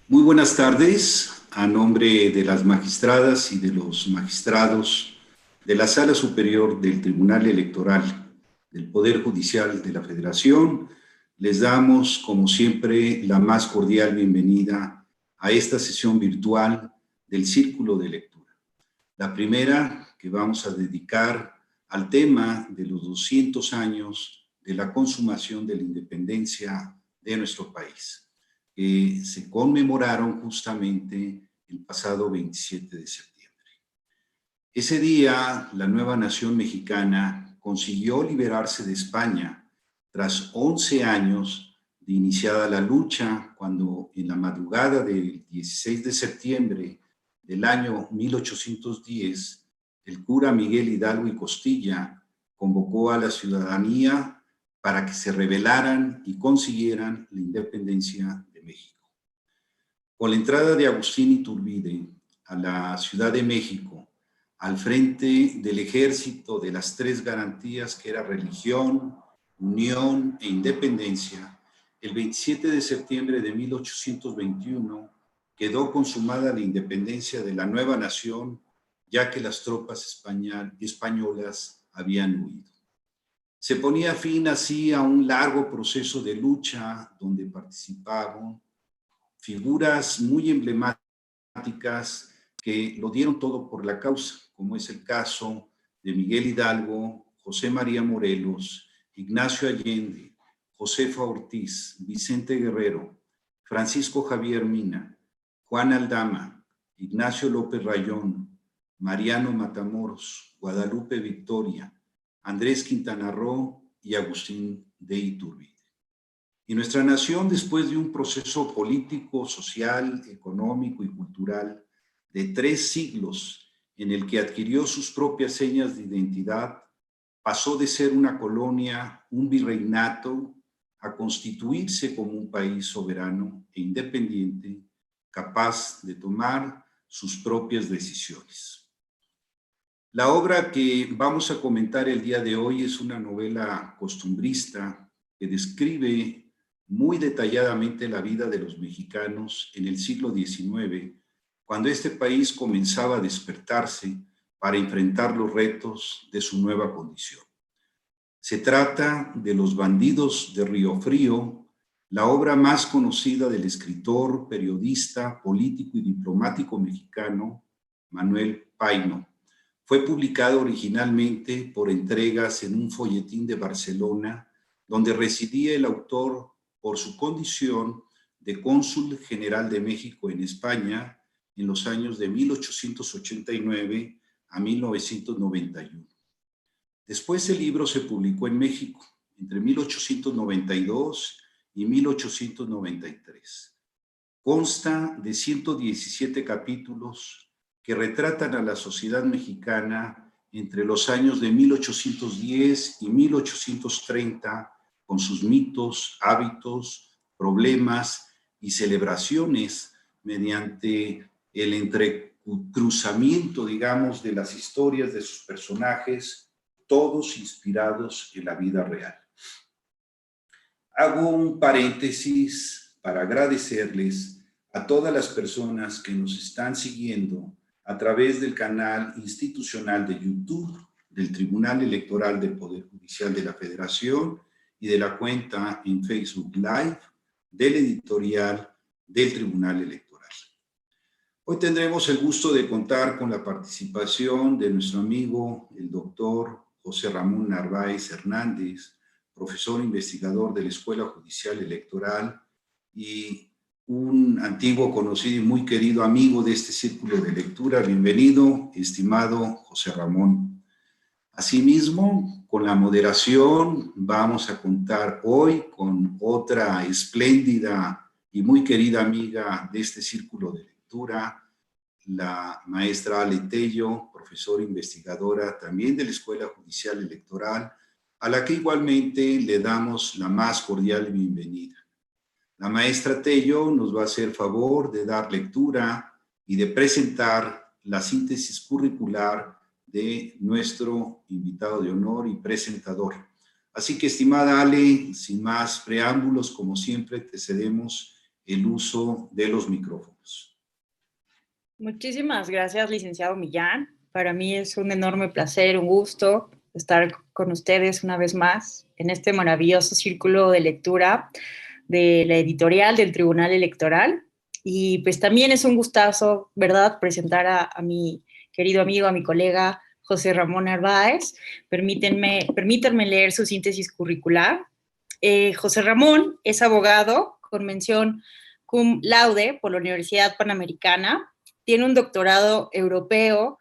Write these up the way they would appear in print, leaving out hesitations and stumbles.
Muy buenas tardes. A nombre de las magistradas y de los magistrados de la Sala Superior del Tribunal Electoral del Poder Judicial de la Federación, les damos, como siempre, la más cordial bienvenida a esta sesión virtual del Círculo de Lectura. La primera que vamos a dedicar al tema de los 200 años de la consumación de la independencia de nuestro país, que se conmemoraron justamente el pasado 27 de septiembre. Ese día, la nueva nación mexicana consiguió liberarse de España tras 11 años de iniciada la lucha, cuando en la madrugada del 16 de septiembre del año 1810, el cura Miguel Hidalgo y Costilla convocó a la ciudadanía para que se rebelaran y consiguieran la independencia de México. Con la entrada de Agustín Iturbide a la Ciudad de México, al frente del ejército de las tres garantías que era religión, unión e independencia, el 27 de septiembre de 1821 quedó consumada la independencia de la nueva nación, ya que las tropas españolas habían huido. Se ponía fin así a un largo proceso de lucha donde participaban figuras muy emblemáticas que lo dieron todo por la causa, como es el caso de Miguel Hidalgo, José María Morelos, Ignacio Allende, Josefa Ortiz, Vicente Guerrero, Francisco Javier Mina, Juan Aldama, Ignacio López Rayón, Mariano Matamoros, Guadalupe Victoria, Andrés Quintana Roo y Agustín de Iturbide. Y nuestra nación, después de un proceso político, social, económico y cultural de 3 siglos, en el que adquirió sus propias señas de identidad, pasó de ser una colonia, un virreinato, a constituirse como un país soberano e independiente, capaz de tomar sus propias decisiones. La obra que vamos a comentar el día de hoy es una novela costumbrista que describe muy detalladamente la vida de los mexicanos en el siglo XIX, cuando este país comenzaba a despertarse para enfrentar los retos de su nueva condición. Se trata de Los bandidos de Río Frío, la obra más conocida del escritor, periodista, político y diplomático mexicano Manuel Paino. Fue publicado originalmente por entregas en un folletín de Barcelona, donde residía el autor por su condición de cónsul general de México en España en los años de 1889 a 1991. Después el libro se publicó en México entre 1892 y 1893. Consta de 117 capítulos que retratan a la sociedad mexicana entre los años de 1810 y 1830, con sus mitos, hábitos, problemas y celebraciones, mediante el entrecruzamiento, digamos, de las historias de sus personajes, todos inspirados en la vida real. Hago un paréntesis para agradecerles a todas las personas que nos están siguiendo a través del canal institucional de YouTube del Tribunal Electoral del Poder Judicial de la Federación y de la cuenta en Facebook Live del editorial del Tribunal Electoral. Hoy tendremos el gusto de contar con la participación de nuestro amigo, el doctor José Ramón Narváez Hernández, profesor investigador de la Escuela Judicial Electoral y un antiguo conocido y muy querido amigo de este círculo de lectura. Bienvenido, estimado José Ramón. Asimismo, con la moderación vamos a contar hoy con otra espléndida y muy querida amiga de este círculo de lectura, la maestra Ale Tello, profesora investigadora también de la Escuela Judicial Electoral, a la que igualmente le damos la más cordial bienvenida. La maestra Tello nos va a hacer favor de dar lectura y de presentar la síntesis curricular de nuestro invitado de honor y presentador. Así que, estimada Ale, sin más preámbulos, como siempre, te cedemos el uso de los micrófonos. Muchísimas gracias, licenciado Millán. Para mí es un enorme placer, un gusto estar con ustedes una vez más en este maravilloso círculo de lectura de la editorial del Tribunal Electoral. Y pues también es un gustazo, ¿verdad?, presentar a mi querido amigo, a mi colega José Ramón Narváez. Permítanme leer su síntesis curricular. José Ramón es abogado con mención cum laude por la Universidad Panamericana. Tiene un doctorado europeo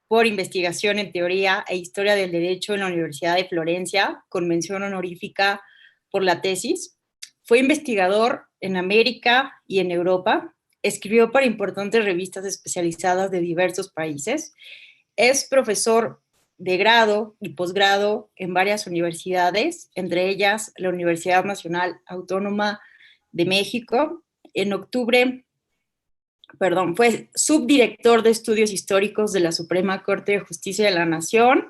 por investigación en teoría e historia del derecho en la Universidad de Florencia, con mención honorífica por la tesis. Fue investigador en América y en Europa. Escribió para importantes revistas especializadas de diversos países. Es profesor de grado y posgrado en varias universidades, entre ellas la Universidad Nacional Autónoma de México. Fue subdirector de estudios históricos de la Suprema Corte de Justicia de la Nación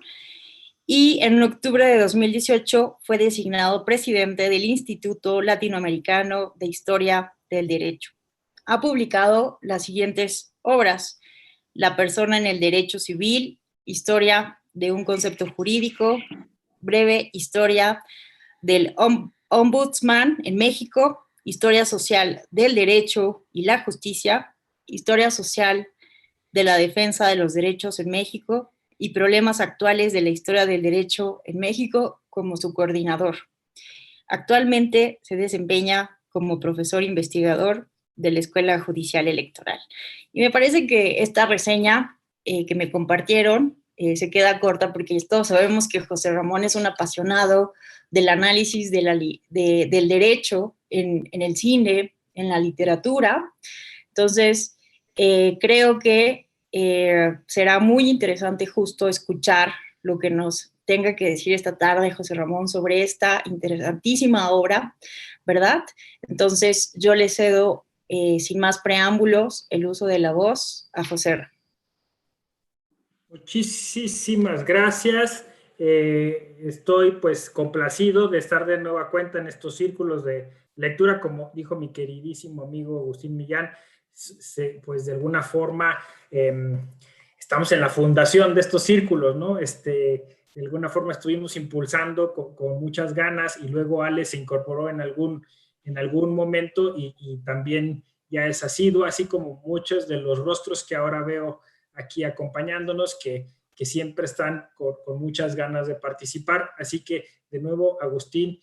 y en octubre de 2018 fue designado presidente del Instituto Latinoamericano de Historia del Derecho. Ha publicado las siguientes obras: La persona en el derecho civil, Historia de un concepto jurídico, Breve historia del Ombudsman en México, Historia social del derecho y la justicia, Historia social de la defensa de los derechos en México y Problemas actuales de la historia del derecho en México como su coordinador. Actualmente se desempeña como profesor investigador de la Escuela Judicial Electoral. Y me parece que esta reseña que me compartieron se queda corta porque todos sabemos que José Ramón es un apasionado del análisis del derecho en el cine, en la literatura. Entonces, creo que será muy interesante justo escuchar lo que nos tenga que decir esta tarde José Ramón sobre esta interesantísima obra, ¿verdad? Entonces, yo le cedo, sin más preámbulos, el uso de la voz a José. Muchísimas gracias. Estoy pues complacido de estar de nueva cuenta en estos círculos de lectura, como dijo mi queridísimo amigo Agustín Millán. Pues de alguna forma estamos en la fundación de estos círculos, ¿no? De alguna forma estuvimos impulsando con muchas ganas y luego Ale se incorporó en algún momento y también ya es asiduo, así como muchos de los rostros que ahora veo aquí acompañándonos, que siempre están con muchas ganas de participar. Así que, de nuevo, Agustín,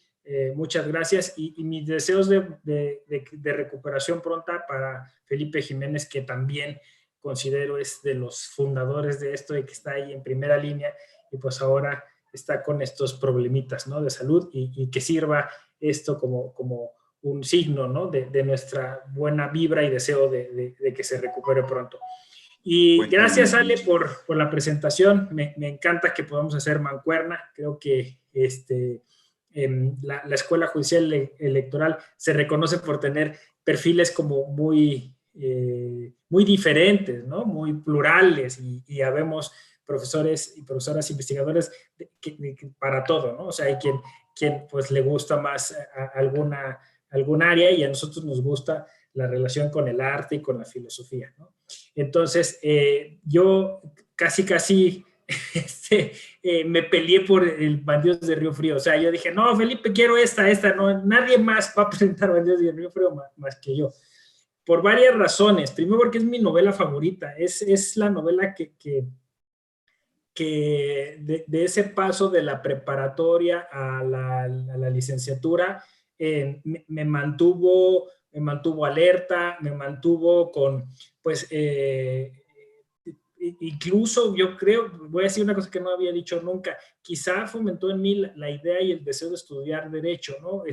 muchas gracias y mis deseos de recuperación pronta para Felipe Jiménez, que también considero es de los fundadores de esto y que está ahí en primera línea y pues ahora está con estos problemitas, ¿no?, de salud y que sirva esto como un signo, ¿no?, de nuestra buena vibra y deseo de que se recupere pronto. Y gracias, Ale, por la presentación. Me encanta que podamos hacer mancuerna. Creo que la Escuela Judicial Electoral se reconoce por tener perfiles como muy diferentes, ¿no?, muy plurales y habemos profesores y profesoras investigadores para todo, ¿no? O sea, hay quien pues le gusta más algún área y a nosotros nos gusta la relación con el arte y con la filosofía, ¿no? Entonces, yo casi me peleé por el Bandidos de Río Frío. O sea, yo dije, no, Felipe, quiero esta, no, nadie más va a presentar Bandidos de Río Frío más que yo. Por varias razones. Primero, porque es mi novela favorita. Es la novela que de ese paso de la preparatoria a la licenciatura me mantuvo alerta, me mantuvo con, pues, incluso yo creo, voy a decir una cosa que no había dicho nunca, quizá fomentó en mí la idea y el deseo de estudiar Derecho, ¿no?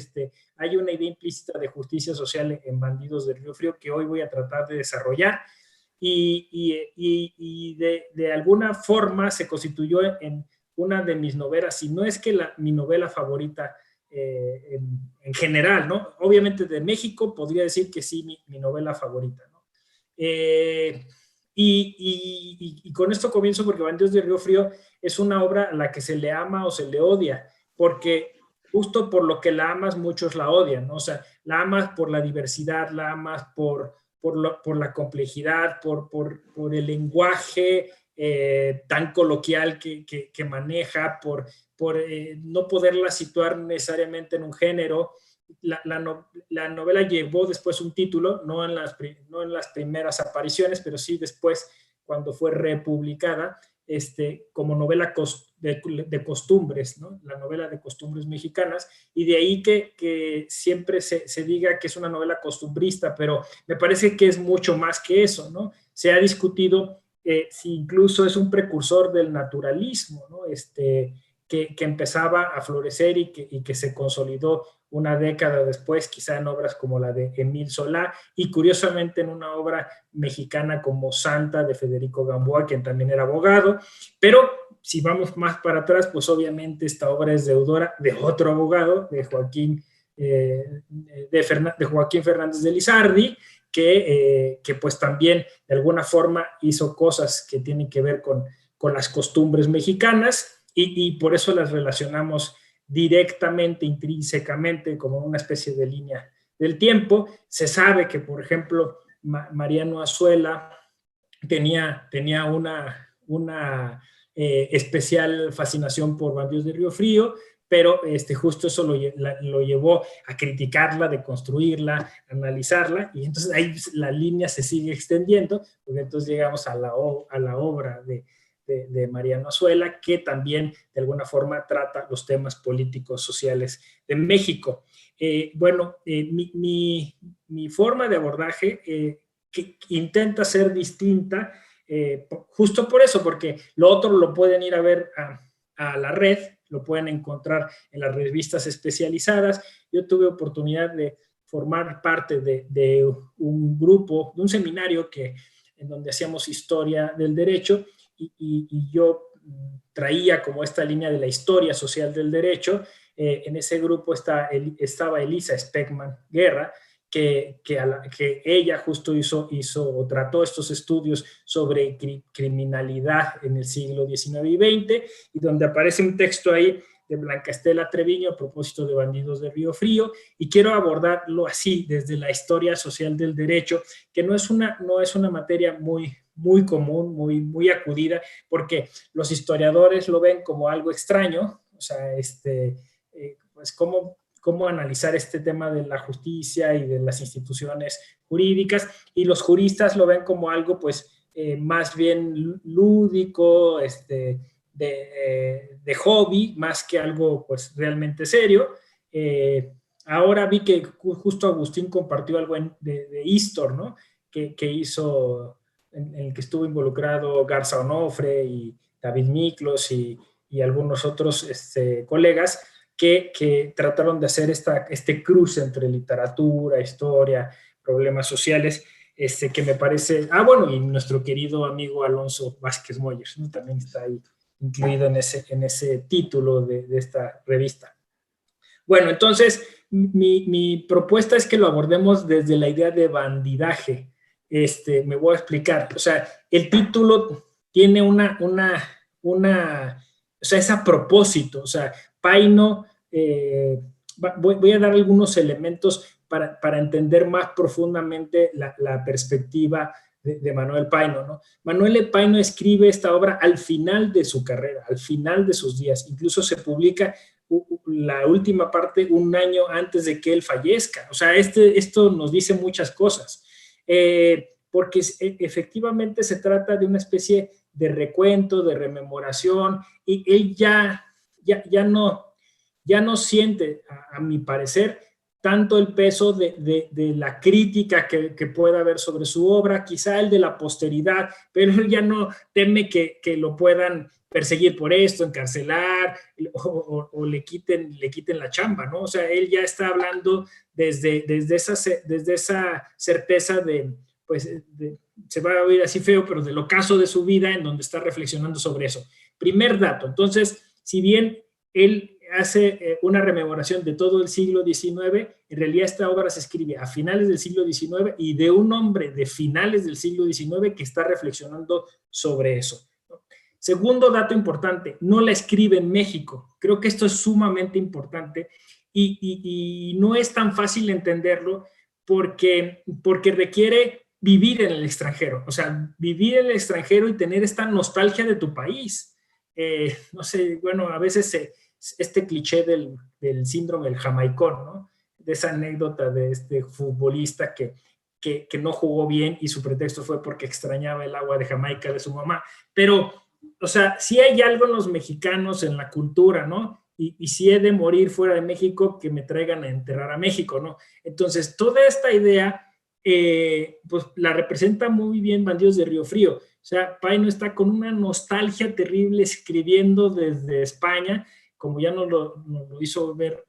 Hay una idea implícita de justicia social en Bandidos de Río Frío que hoy voy a tratar de desarrollar y de alguna forma se constituyó en una de mis novelas, si no es que mi novela favorita en general, ¿no? Obviamente de México podría decir que sí, mi novela favorita, ¿no? Y con esto comienzo porque Bandidos de Río Frío es una obra a la que se le ama o se le odia, porque justo por lo que la amas, muchos la odian, ¿no? O sea, la amas por la diversidad, la amas por la complejidad, por el lenguaje tan coloquial que maneja, por no poderla situar necesariamente en un género. La novela llevó después un título, no en las primeras apariciones, pero sí después, cuando fue republicada, como novela de costumbres, ¿no? La novela de costumbres mexicanas, y de ahí que siempre se diga que es una novela costumbrista, pero me parece que es mucho más que eso, ¿no? Se ha discutido si incluso es un precursor del naturalismo, ¿no? Que empezaba a florecer y que se consolidó una década después, quizá en obras como la de Émile Zola, y curiosamente en una obra mexicana como Santa, de Federico Gamboa, quien también era abogado. Pero si vamos más para atrás, pues obviamente esta obra es deudora de otro abogado, de Joaquín Fernández de Lizardi, que pues también de alguna forma hizo cosas que tienen que ver con las costumbres mexicanas, y por eso las relacionamos directamente, intrínsecamente, como una especie de línea del tiempo. Se sabe que, por ejemplo, Mariano Azuela tenía una especial fascinación por Bandidos de Río Frío, pero justo eso lo llevó a criticarla, deconstruirla, analizarla, y entonces ahí la línea se sigue extendiendo, porque entonces llegamos a la obra de Mariano Azuela, que también de alguna forma trata los temas políticos, sociales de México. Mi forma de abordaje que intenta ser distinta, justo por eso, porque lo otro lo pueden ir a ver a la red, lo pueden encontrar en las revistas especializadas. Yo tuve oportunidad de formar parte de un grupo, de un seminario en donde hacíamos historia del derecho, y yo traía como esta línea de la historia social del derecho. En ese grupo estaba Elisa Speckman Guerra, que ella justo trató estos estudios sobre criminalidad en el siglo XIX y XX, y donde aparece un texto ahí de Blanca Estela Treviño a propósito de Bandidos de Río Frío, y quiero abordarlo así, desde la historia social del derecho, que no es una materia muy común, muy acudida, porque los historiadores lo ven como algo extraño, o sea, pues cómo analizar este tema de la justicia y de las instituciones jurídicas, y los juristas lo ven como algo pues más bien lúdico, de hobby, más que algo pues realmente serio. Ahora vi que justo Agustín compartió algo de Istor, ¿no? Que hizo, en el que estuvo involucrado Garza Onofre y David Miklos y algunos otros colegas que trataron de hacer este cruce entre literatura, historia, problemas sociales, que me parece... bueno, y nuestro querido amigo Alonso Vázquez Moyers, ¿no? También está ahí incluido en ese título de esta revista. Bueno, entonces, mi propuesta es que lo abordemos desde la idea de bandidaje. Me voy a explicar. O sea, el título tiene o sea, es a propósito. O sea, Paino, voy a dar algunos elementos para entender más profundamente la perspectiva de Manuel Paino, ¿no? Manuel Paino escribe esta obra al final de su carrera, al final de sus días. Incluso se publica la última parte un año antes de que él fallezca. O sea, esto nos dice muchas cosas, porque efectivamente se trata de una especie de recuento, de rememoración, y él ya no siente, a mi parecer, tanto el peso de la crítica que pueda haber sobre su obra, quizá el de la posteridad, pero él ya no teme que lo puedan perseguir por esto, encarcelar o le quiten la chamba, ¿no? O sea, él ya está hablando desde esa certeza se va a oír así feo, pero del ocaso de su vida, en donde está reflexionando sobre eso. Primer dato. Entonces, si bien él hace una rememoración de todo el siglo XIX, en realidad esta obra se escribe a finales del siglo XIX y de un hombre de finales del siglo XIX que está reflexionando sobre eso. Segundo dato importante, no la escribe en México. Creo que esto es sumamente importante y no es tan fácil entenderlo porque requiere vivir en el extranjero, o sea, vivir en el extranjero y tener esta nostalgia de tu país. No sé, bueno, a veces este cliché del síndrome del jamaicón, ¿no? De esa anécdota de este futbolista que no jugó bien y su pretexto fue porque extrañaba el agua de Jamaica de su mamá. Pero, o sea, sí hay algo en los mexicanos, en la cultura, ¿no? Y si he de morir fuera de México, que me traigan a enterrar a México, ¿no? Entonces, toda esta idea, pues la representa muy bien Bandidos de Río Frío. O sea, Paino está con una nostalgia terrible escribiendo desde España, como ya nos lo hizo ver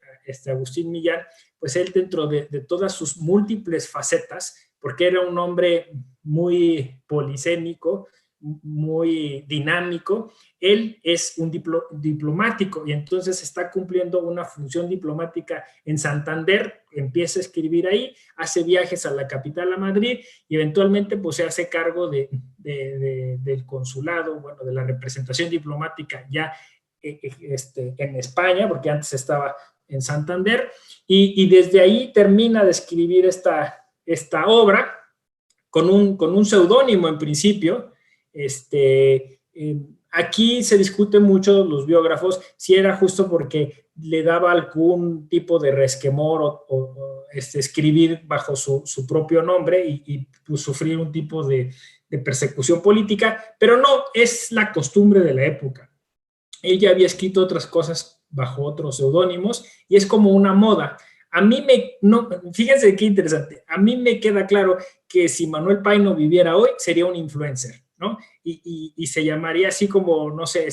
Agustín Millán, pues él dentro de todas sus múltiples facetas, porque era un hombre muy polisémico, muy dinámico, él es un diplomático y entonces está cumpliendo una función diplomática en Santander, empieza a escribir ahí, hace viajes a la capital, a Madrid, y eventualmente pues se hace cargo del consulado, bueno, de la representación diplomática ya en España, porque antes estaba en Santander, y desde ahí termina de escribir esta obra con un seudónimo en principio. Aquí se discute mucho los biógrafos si era justo porque le daba algún tipo de resquemor o escribir bajo su propio nombre y pues, sufrir un tipo de persecución política, pero no, es la costumbre de la época. Él ya había escrito otras cosas bajo otros seudónimos y es como una moda. A mí fíjense qué interesante, a mí me queda claro que si Manuel Paino viviera hoy, sería un influencer, ¿no? Y se llamaría así como, no sé,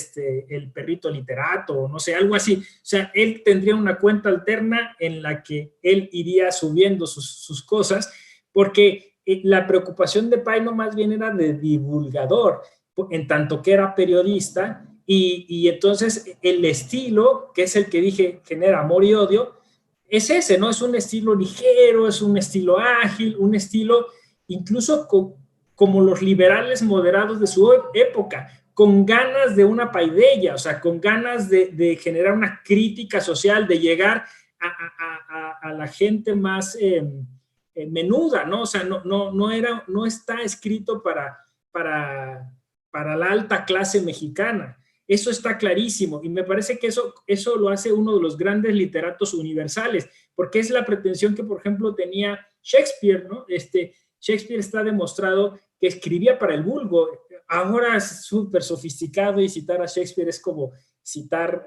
el perrito literato, o no sé, algo así. O sea, él tendría una cuenta alterna en la que él iría subiendo sus cosas, porque la preocupación de Paino más bien era de divulgador, en tanto que era periodista, y entonces el estilo, que es el que dije genera amor y odio, es ese, ¿no? Es un estilo ligero, es un estilo ágil, un estilo incluso como los liberales moderados de su época, con ganas de una paideia, o sea, con ganas de generar una crítica social, de llegar a la gente más menuda, ¿no? O sea, no está escrito para la alta clase mexicana. Eso está clarísimo y me parece que eso lo hace uno de los grandes literatos universales, porque es la pretensión que, por ejemplo, tenía Shakespeare, ¿no? Shakespeare está demostrado que escribía para el vulgo. Ahora es súper sofisticado y citar a Shakespeare es como citar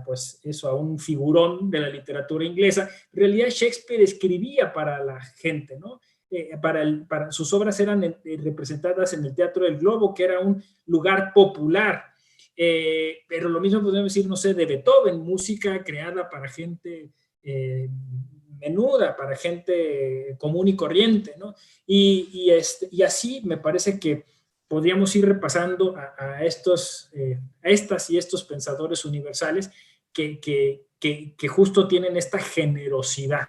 pues eso, a un figurón de la literatura inglesa. En realidad Shakespeare escribía para la gente, ¿no? Sus obras eran representadas en el Teatro del Globo, que era un lugar popular, pero lo mismo podemos decir, no sé, de Beethoven, música creada para gente menuda, para gente común y corriente, ¿no? Y así me parece que podríamos ir repasando a estas y estos pensadores universales que justo tienen esta generosidad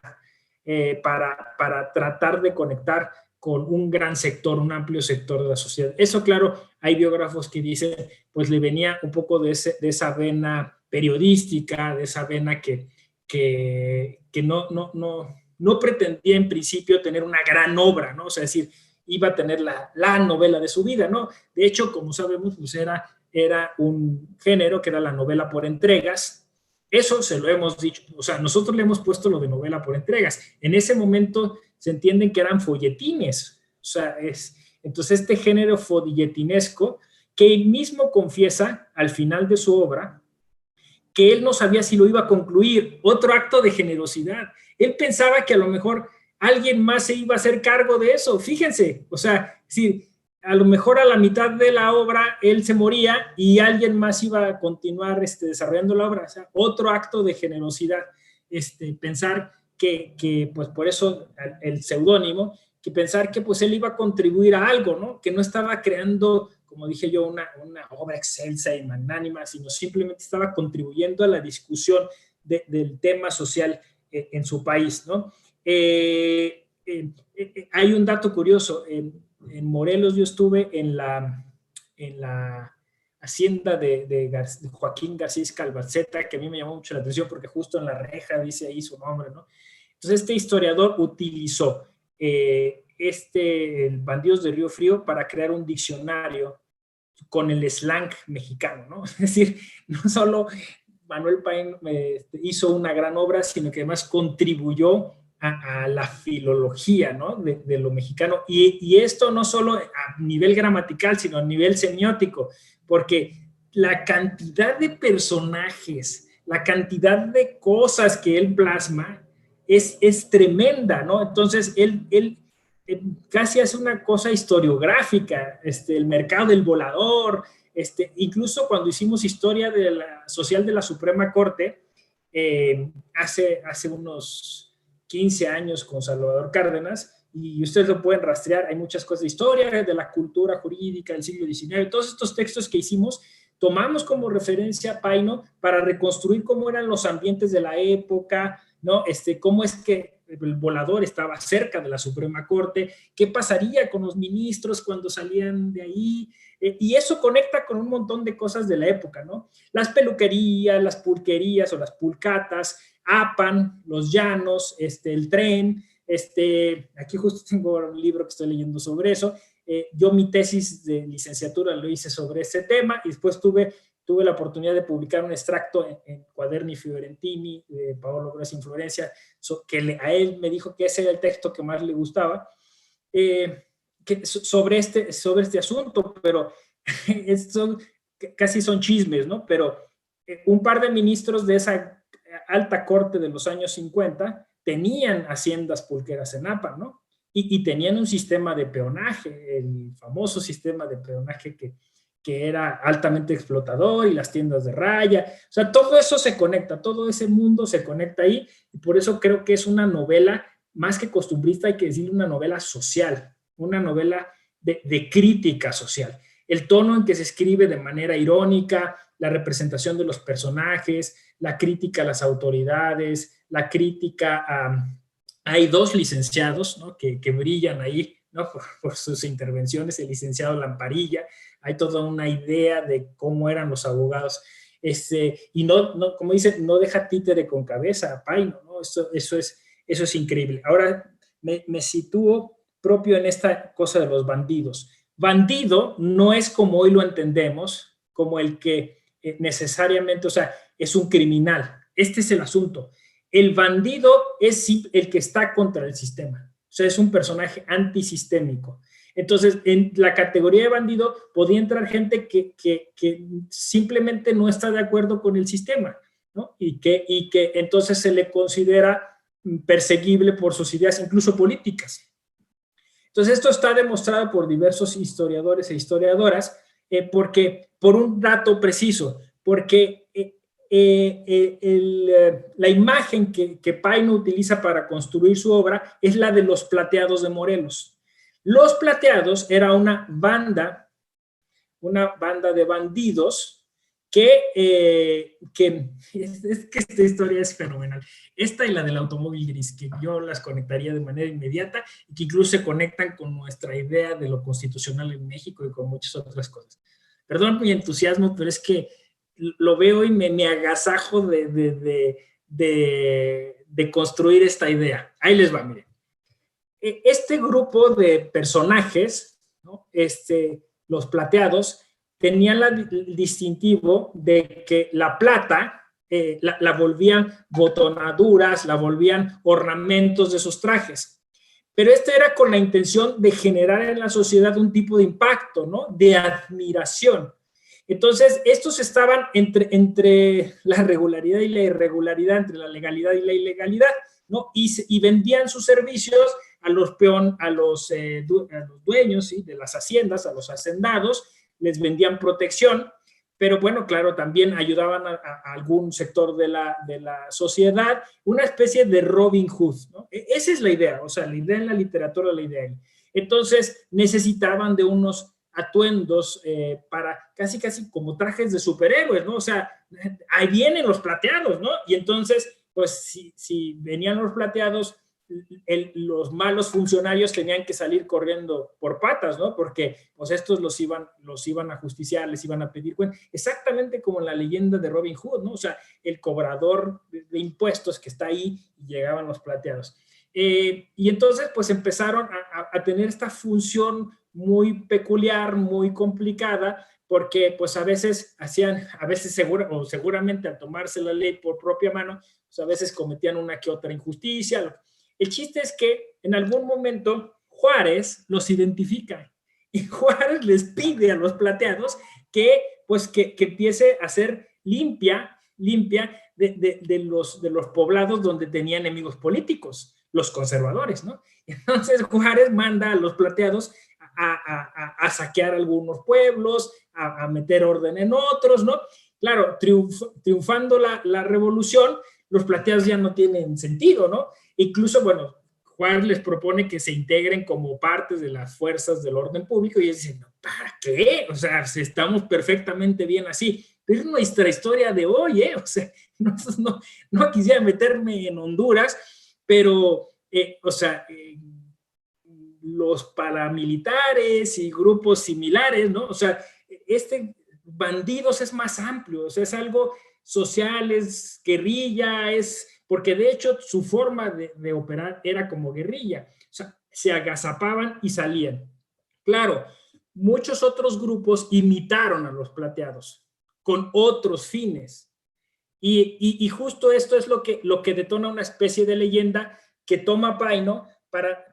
para tratar de conectar con un gran sector, un amplio sector de la sociedad. Eso, claro, hay biógrafos que dicen, pues le venía un poco de esa vena periodística, de esa vena que no pretendía en principio tener una gran obra, ¿no? O sea, es decir, iba a tener la novela de su vida, ¿no? De hecho, como sabemos, pues era un género que era la novela por entregas. Eso se lo hemos dicho, o sea, nosotros le hemos puesto lo de novela por entregas. En ese momento se entienden que eran folletines, o sea, entonces este género folletinesco que él mismo confiesa al final de su obra que él no sabía si lo iba a concluir, otro acto de generosidad. Él pensaba que a lo mejor alguien más se iba a hacer cargo de eso, fíjense, o sea, si a lo mejor a la mitad de la obra él se moría y alguien más iba a continuar desarrollando la obra, o sea, otro acto de generosidad, pensar que pues por eso el seudónimo, que pensar que pues él iba a contribuir a algo, ¿no? Que no estaba creando, como dije yo, una obra excelsa y magnánima, sino simplemente estaba contribuyendo a la discusión del tema social en su país, ¿no? Hay un dato curioso, en Morelos yo estuve en la hacienda de Joaquín García Calvaceta, que a mí me llamó mucho la atención porque justo en la reja dice ahí su nombre, ¿no? Entonces este historiador utilizó el Bandidos de Río Frío para crear un diccionario con el slang mexicano, ¿no? Es decir, no solo Manuel Paín hizo una gran obra, sino que además contribuyó a la filología, ¿no? de lo mexicano. Y esto no solo a nivel gramatical, sino a nivel semiótico, porque la cantidad de personajes, la cantidad de cosas que él plasma es tremenda, ¿no? Entonces, él casi hace una cosa historiográfica, el mercado del volador, incluso cuando hicimos historia social de la Suprema Corte, hace unos 15 años con Salvador Cárdenas, y ustedes lo pueden rastrear, hay muchas cosas de historia, de la cultura jurídica del siglo XIX, todos estos textos que hicimos, tomamos como referencia a Paino para reconstruir cómo eran los ambientes de la época, ¿no? Cómo es que el volador estaba cerca de la Suprema Corte, qué pasaría con los ministros cuando salían de ahí, y eso conecta con un montón de cosas de la época, ¿no? Las peluquerías, las pulquerías o las pulcatas, APAN, los llanos, el tren, aquí justo tengo un libro que estoy leyendo sobre eso. Yo mi tesis de licenciatura lo hice sobre ese tema y después tuve la oportunidad de publicar un extracto en Quaderni Fiorentini de Paolo Grossi in Florencia, que a él me dijo que ese era el texto que más le gustaba, sobre este asunto, pero casi son chismes, ¿no? Pero un par de ministros de esa alta corte de los años 50 tenían haciendas pulqueras en APA, ¿no? Y tenían un sistema de peonaje, el famoso sistema de peonaje que era altamente explotador, y las tiendas de raya. O sea, todo eso se conecta, todo ese mundo se conecta ahí, y por eso creo que es una novela, más que costumbrista, hay que decir una novela social, una novela de crítica social. El tono en que se escribe de manera irónica, la representación de los personajes, la crítica a las autoridades, la crítica a... Hay dos licenciados, ¿no? que brillan ahí, ¿no? por sus intervenciones, el licenciado Lamparilla. Hay toda una idea de cómo eran los abogados. Y no, como dicen, no deja títere con cabeza a Paino, ¿no? Eso es increíble. Ahora me sitúo propio en esta cosa de los bandidos. Bandido no es como hoy lo entendemos, como el que necesariamente, o sea, es un criminal. Este es el asunto. El bandido es el que está contra el sistema. O sea, es un personaje antisistémico. Entonces, en la categoría de bandido podía entrar gente que simplemente no está de acuerdo con el sistema, ¿no? Y que entonces se le considera perseguible por sus ideas, incluso políticas. Entonces, esto está demostrado por diversos historiadores e historiadoras, porque, por un dato preciso, porque la imagen que Paino utiliza para construir su obra es la de los plateados de Morelos. Los plateados era una banda de bandidos que esta historia es fenomenal. Esta y la del automóvil gris, que yo las conectaría de manera inmediata y que incluso se conectan con nuestra idea de lo constitucional en México y con muchas otras cosas. Perdón mi entusiasmo, pero es que lo veo y me agasajo de construir esta idea. Ahí les va, miren. Este grupo de personajes, ¿no? Los plateados, tenían el distintivo de que la plata la volvían botonaduras, la volvían ornamentos de sus trajes. Pero era con la intención de generar en la sociedad un tipo de impacto, ¿no? De admiración. Entonces, estos estaban entre la regularidad y la irregularidad, entre la legalidad y la ilegalidad, ¿no? Y vendían sus servicios a los dueños, ¿sí? De las haciendas, a los hacendados, les vendían protección, pero bueno, claro, también ayudaban a algún sector de la sociedad, una especie de Robin Hood, ¿no? Esa es la idea, o sea, la idea en la literatura, la idea ahí. Entonces, necesitaban de unos atuendos para casi como trajes de superhéroes, ¿no? O sea, ahí vienen los plateados, ¿no? Y entonces, pues, si venían los plateados los malos funcionarios tenían que salir corriendo por patas, ¿no? Porque pues estos los iban a justiciar, les iban a pedir cuentas, exactamente como en la leyenda de Robin Hood, ¿no? O sea, el cobrador de impuestos que está ahí y llegaban los plateados. Y entonces pues empezaron a tener esta función muy peculiar, muy complicada, porque pues a veces seguramente al tomarse la ley por propia mano, pues a veces cometían una que otra injusticia. El chiste es que en algún momento Juárez los identifica y Juárez les pide a los plateados que empiece a ser limpia de los poblados donde tenía enemigos políticos, los conservadores, ¿no? Entonces Juárez manda a los plateados a saquear algunos pueblos, a meter orden en otros, ¿no? Claro, triunfando la revolución, los plateados ya no tienen sentido, ¿no? Incluso, bueno, Juárez les propone que se integren como partes de las fuerzas del orden público y ellos dicen, no, ¿para qué? O sea, estamos perfectamente bien así. Pero es nuestra historia de hoy, ¿eh? O sea, no quisiera meterme en Honduras, pero, los paramilitares y grupos similares, ¿no? O sea, bandidos es más amplio, o sea, es algo social, es guerrilla, porque de hecho su forma de operar era como guerrilla, o sea, se agazapaban y salían. Claro, muchos otros grupos imitaron a los plateados con otros fines, y justo esto es lo que detona una especie de leyenda que toma Paino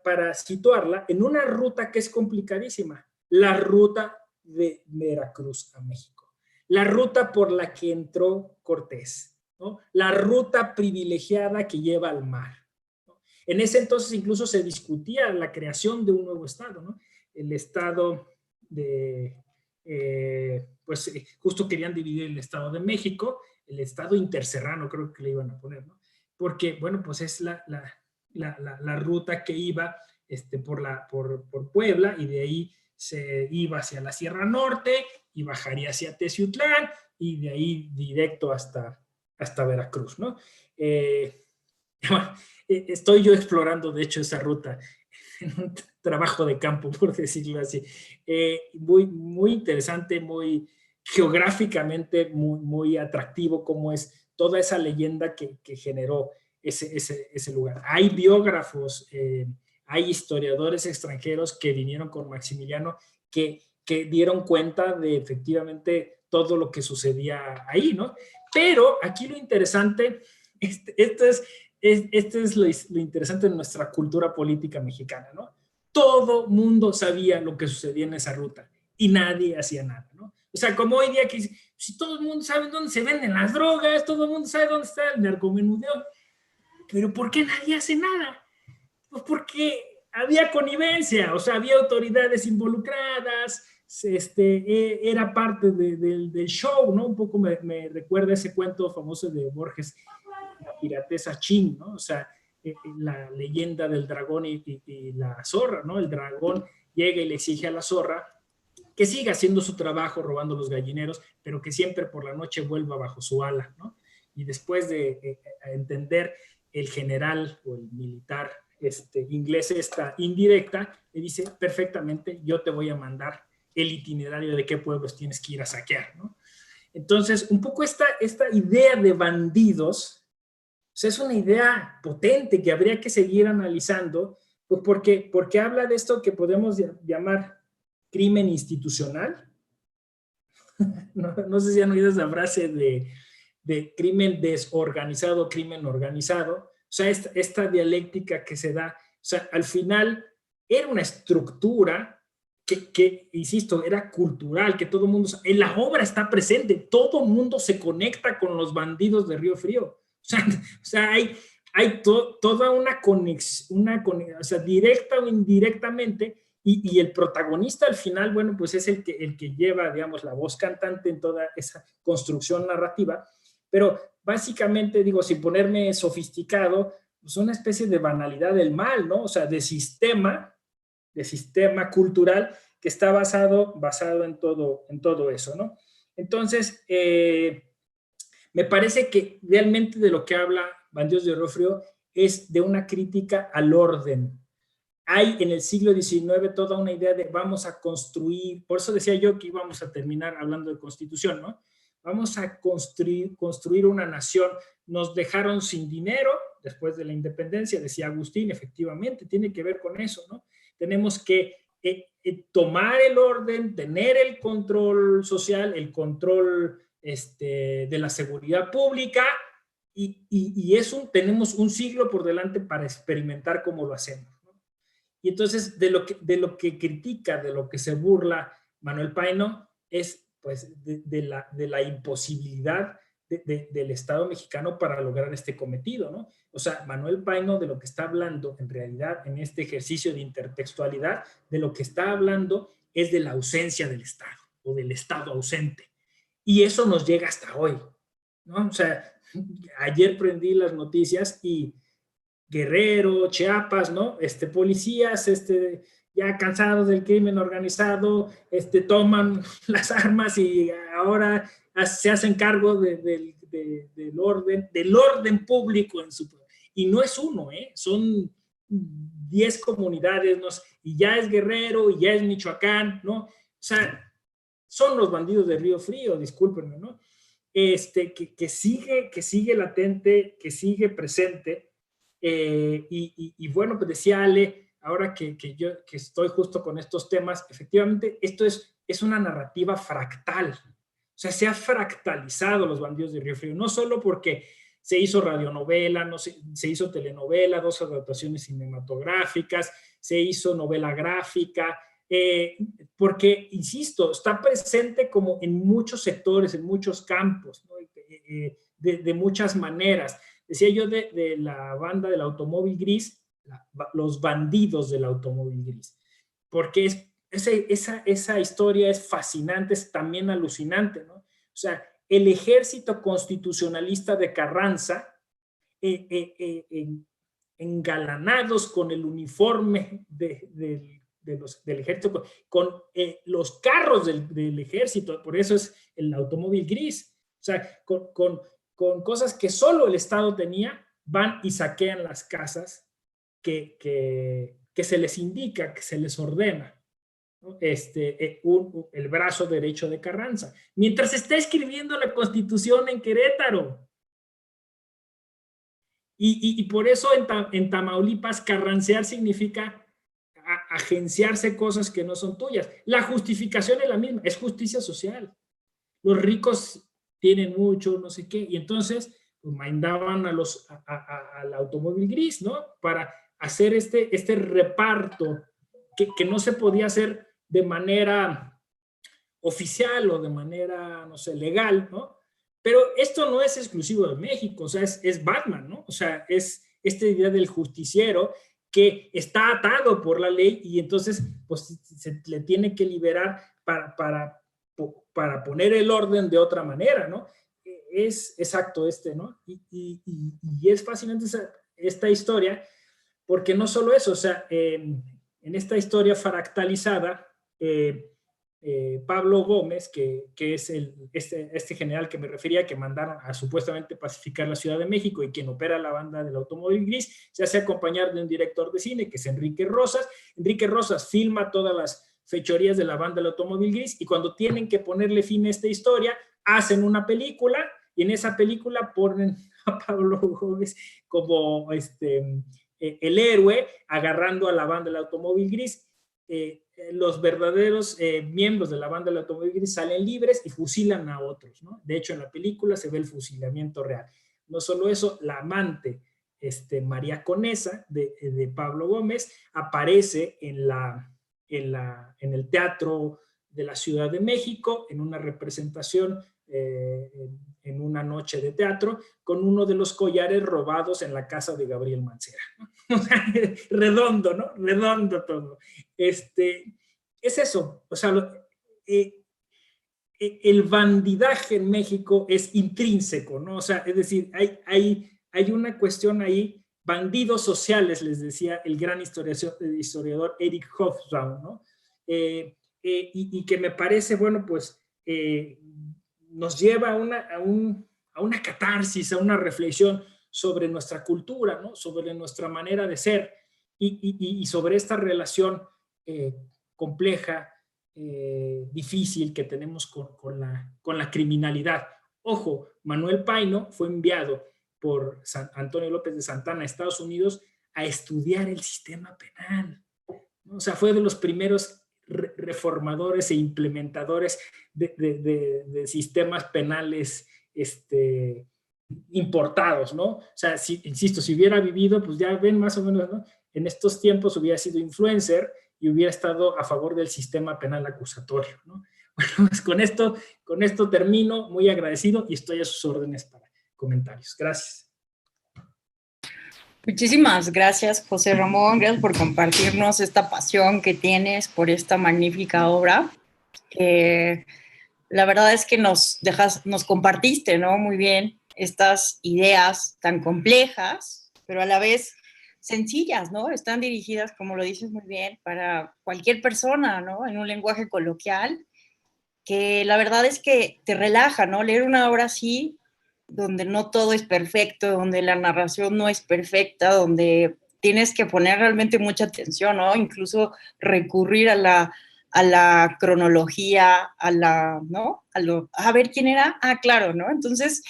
para situarla en una ruta que es complicadísima, la ruta de Veracruz a México, la ruta por la que entró Cortés, ¿no? La ruta privilegiada que lleva al mar, ¿no? En ese entonces incluso se discutía la creación de un nuevo estado, ¿no? El estado de, justo querían dividir el estado de México, el estado interserrano creo que le iban a poner, ¿no? Porque, bueno, pues es la ruta que iba por Puebla, y de ahí se iba hacia la Sierra Norte y bajaría hacia Teciutlán y de ahí directo hasta Veracruz, ¿no? Estoy yo explorando, de hecho, esa ruta en un trabajo de campo, por decirlo así. Muy, muy interesante, muy geográficamente muy atractivo, como es toda esa leyenda que generó ese lugar. Hay biógrafos, hay historiadores extranjeros que vinieron con Maximiliano que dieron cuenta de efectivamente todo lo que sucedía ahí, ¿no? Pero aquí lo interesante, esto es lo interesante de nuestra cultura política mexicana, ¿no? Todo mundo sabía lo que sucedía en esa ruta y nadie hacía nada, ¿no? O sea, como hoy día que si todo el mundo sabe dónde se venden las drogas, todo el mundo sabe dónde está el narcomenudeo, pero ¿por qué nadie hace nada? Pues porque había connivencia, o sea, había autoridades involucradas, era parte del show, ¿no? Un poco me recuerda ese cuento famoso de Borges, La piratesa Chin, ¿no? O sea, la leyenda del dragón y la zorra, ¿no? El dragón llega y le exige a la zorra que siga haciendo su trabajo robando los gallineros, pero que siempre por la noche vuelva bajo su ala, ¿no? Y después de entender el general o el militar inglés esta indirecta, le dice perfectamente, yo te voy a mandar el itinerario de qué pueblos tienes que ir a saquear, ¿no? Entonces, un poco esta idea de bandidos, o sea, es una idea potente que habría que seguir analizando, pues porque habla de esto que podemos llamar crimen institucional. No sé si han oído esa frase de crimen desorganizado, crimen organizado. O sea, esta dialéctica que se da, o sea, al final era una estructura que, insisto, era cultural, que todo el mundo, en la obra está presente, todo el mundo se conecta con los bandidos de Río Frío. O sea hay toda una conexión, o sea, directa o indirectamente, y el protagonista al final, bueno, pues es el que lleva, digamos, la voz cantante en toda esa construcción narrativa, pero básicamente, digo, sin ponerme sofisticado, pues una especie de banalidad del mal, ¿no? O sea, de sistema cultural que está basado en todo eso, ¿no? Entonces, me parece que realmente de lo que habla Bandidos de Río Frío es de una crítica al orden. Hay en el siglo XIX toda una idea de vamos a construir, por eso decía yo que íbamos a terminar hablando de constitución, ¿no? Vamos a construir una nación. Nos dejaron sin dinero después de la independencia, decía Agustín, efectivamente, tiene que ver con eso, ¿no? Tenemos que tomar el orden, tener el control social, el control de la seguridad pública, y tenemos un siglo por delante para experimentar cómo lo hacemos. Y entonces, de lo que critica, de lo que se burla Manuel Paino, es pues de la imposibilidad del Estado mexicano para lograr este cometido, ¿no? O sea, Manuel Paino de lo que está hablando, en realidad, en este ejercicio de intertextualidad, de lo que está hablando es de la ausencia del Estado, o del Estado ausente. Y eso nos llega hasta hoy, ¿no? O sea, ayer prendí las noticias y Guerrero, Chiapas, ¿no? Policías, ya cansados del crimen organizado, toman las armas y ahora se hacen cargo del orden público y no es uno, son 10 comunidades, ¿no? Y ya es Guerrero, y ya es Michoacán, ¿no? O sea, son los bandidos de Río Frío, discúlpenme, ¿no? Que sigue latente, que sigue presente. Y bueno, pues decía Ale, ahora que yo que estoy justo con estos temas, efectivamente esto es una narrativa fractal. O sea, se ha fractalizado los bandidos de Río Frío, no solo porque se hizo radionovela, no se hizo telenovela, 2 adaptaciones cinematográficas, se hizo novela gráfica, porque, insisto, está presente como en muchos sectores, en muchos campos, ¿no? De muchas maneras. Decía yo de la banda del automóvil gris, los bandidos del automóvil gris, porque esa historia es fascinante, es también alucinante, ¿no? O sea, el ejército constitucionalista de Carranza, engalanados con el uniforme del ejército, con los carros del ejército, por eso es el automóvil gris, o sea, con cosas que solo el Estado tenía, van y saquean las casas que se les indica, que se les ordena, ¿no? El brazo derecho de Carranza, mientras está escribiendo la Constitución en Querétaro. Y por eso en Tamaulipas carrancear significa agenciarse cosas que no son tuyas. La justificación es la misma, es justicia social. Los ricos tienen mucho, no sé qué, y entonces pues, mandaban al automóvil gris, ¿no? Para hacer este reparto que no se podía hacer de manera oficial o de manera, no sé, legal, ¿no? Pero esto no es exclusivo de México, o sea, es Batman, ¿no? O sea, es esta idea del justiciero que está atado por la ley y entonces pues se le tiene que liberar para poner el orden de otra manera, ¿no? Es exacto ¿no? Y es fascinante esta historia, porque no solo eso, o sea, en esta historia fractalizada, Pablo Gómez, que es este general que me refería, que mandaron a supuestamente pacificar la Ciudad de México y quien opera la banda del automóvil gris, se hace acompañar de un director de cine, que es Enrique Rosas. Enrique Rosas filma todas las fechorías de la banda del automóvil gris y cuando tienen que ponerle fin a esta historia, hacen una película y en esa película ponen a Pablo Gómez como el héroe agarrando a la banda del automóvil gris. Los verdaderos miembros de la banda del automóvil gris salen libres y fusilan a otros, ¿no? De hecho, en la película se ve el fusilamiento real. No solo eso, la amante María Conesa de Pablo Gómez aparece en el Teatro de la Ciudad de México en una representación en una noche de teatro con uno de los collares robados en la casa de Gabriel Mancera, ¿no? Redondo, ¿no? Redondo todo. Es eso, o sea, el bandidaje en México es intrínseco, ¿no? O sea, es decir, hay una cuestión ahí, bandidos sociales, les decía el gran historiador Eric Hobsbawm, ¿no? Y que me parece, bueno, pues nos lleva a una catarsis, a una reflexión sobre nuestra cultura, ¿no? Sobre nuestra manera de ser y sobre esta relación compleja, difícil que tenemos con la criminalidad. Ojo, Manuel Paino fue enviado por Antonio López de Santana a Estados Unidos a estudiar el sistema penal. O sea, fue de los primeros reformadores e implementadores de sistemas penales importados, ¿no? O sea, insisto, si hubiera vivido, pues ya ven más o menos, ¿no? En estos tiempos hubiera sido influencer y hubiera estado a favor del sistema penal acusatorio, ¿no? Bueno, pues con esto termino, muy agradecido y estoy a sus órdenes para comentarios. Gracias. Muchísimas gracias, José Ramón. Gracias por compartirnos esta pasión que tienes por esta magnífica obra. La verdad es que nos compartiste, ¿no? Muy bien estas ideas tan complejas, pero a la vez sencillas, ¿no? Están dirigidas, como lo dices muy bien, para cualquier persona, ¿no? En un lenguaje coloquial, que la verdad es que te relaja, ¿no? Leer una obra así, donde no todo es perfecto, donde la narración no es perfecta, donde tienes que poner realmente mucha atención, ¿no? Incluso recurrir a la cronología, ¿no? A ver quién era, claro, ¿no? Entonces,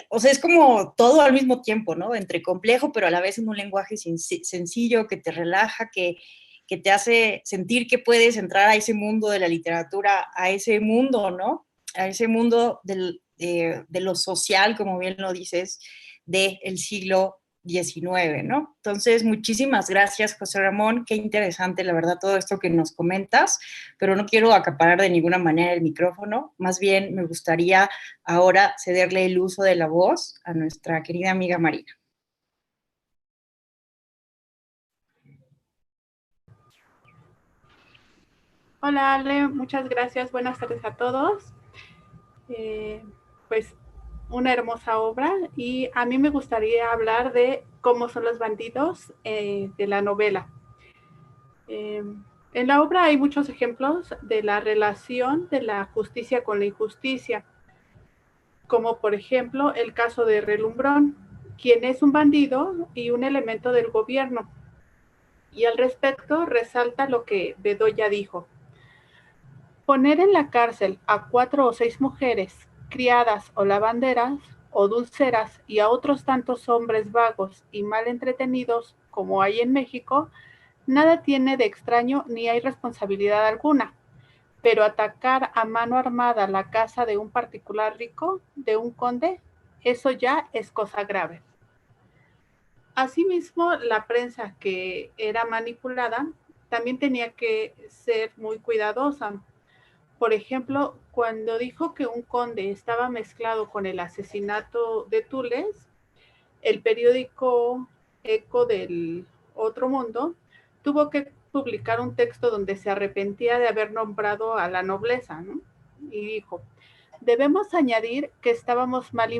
o sea, es como todo al mismo tiempo, ¿no? Entre complejo, pero a la vez en un lenguaje sencillo, que te relaja, que te hace sentir que puedes entrar a ese mundo de la literatura, a ese mundo, ¿no? A ese mundo de lo social, como bien lo dices, del siglo XIX, ¿no? Entonces, muchísimas gracias, José Ramón. Qué interesante, la verdad, todo esto que nos comentas, pero no quiero acaparar de ninguna manera el micrófono. Más bien, me gustaría ahora cederle el uso de la voz a nuestra querida amiga Marina. Hola Ale, muchas gracias, buenas tardes a todos. Pues una hermosa obra y a mí me gustaría hablar de cómo son los bandidos de la novela. En la obra hay muchos ejemplos de la relación de la justicia con la injusticia, como por ejemplo el caso de Relumbrón, quien es un bandido y un elemento del gobierno. Y al respecto resalta lo que Bedoya dijo. Poner en la cárcel a 4 o 6 mujeres, criadas o lavanderas o dulceras y a otros tantos hombres vagos y mal entretenidos como hay en México, nada tiene de extraño ni hay responsabilidad alguna. Pero atacar a mano armada la casa de un particular rico, de un conde, eso ya es cosa grave. Asimismo, la prensa que era manipulada también tenía que ser muy cuidadosa. Por ejemplo, cuando dijo que un conde estaba mezclado con el asesinato de Tules, el periódico Eco del Otro Mundo tuvo que publicar un texto donde se arrepentía de haber nombrado a la nobleza, ¿no? Y dijo, debemos añadir que estábamos mal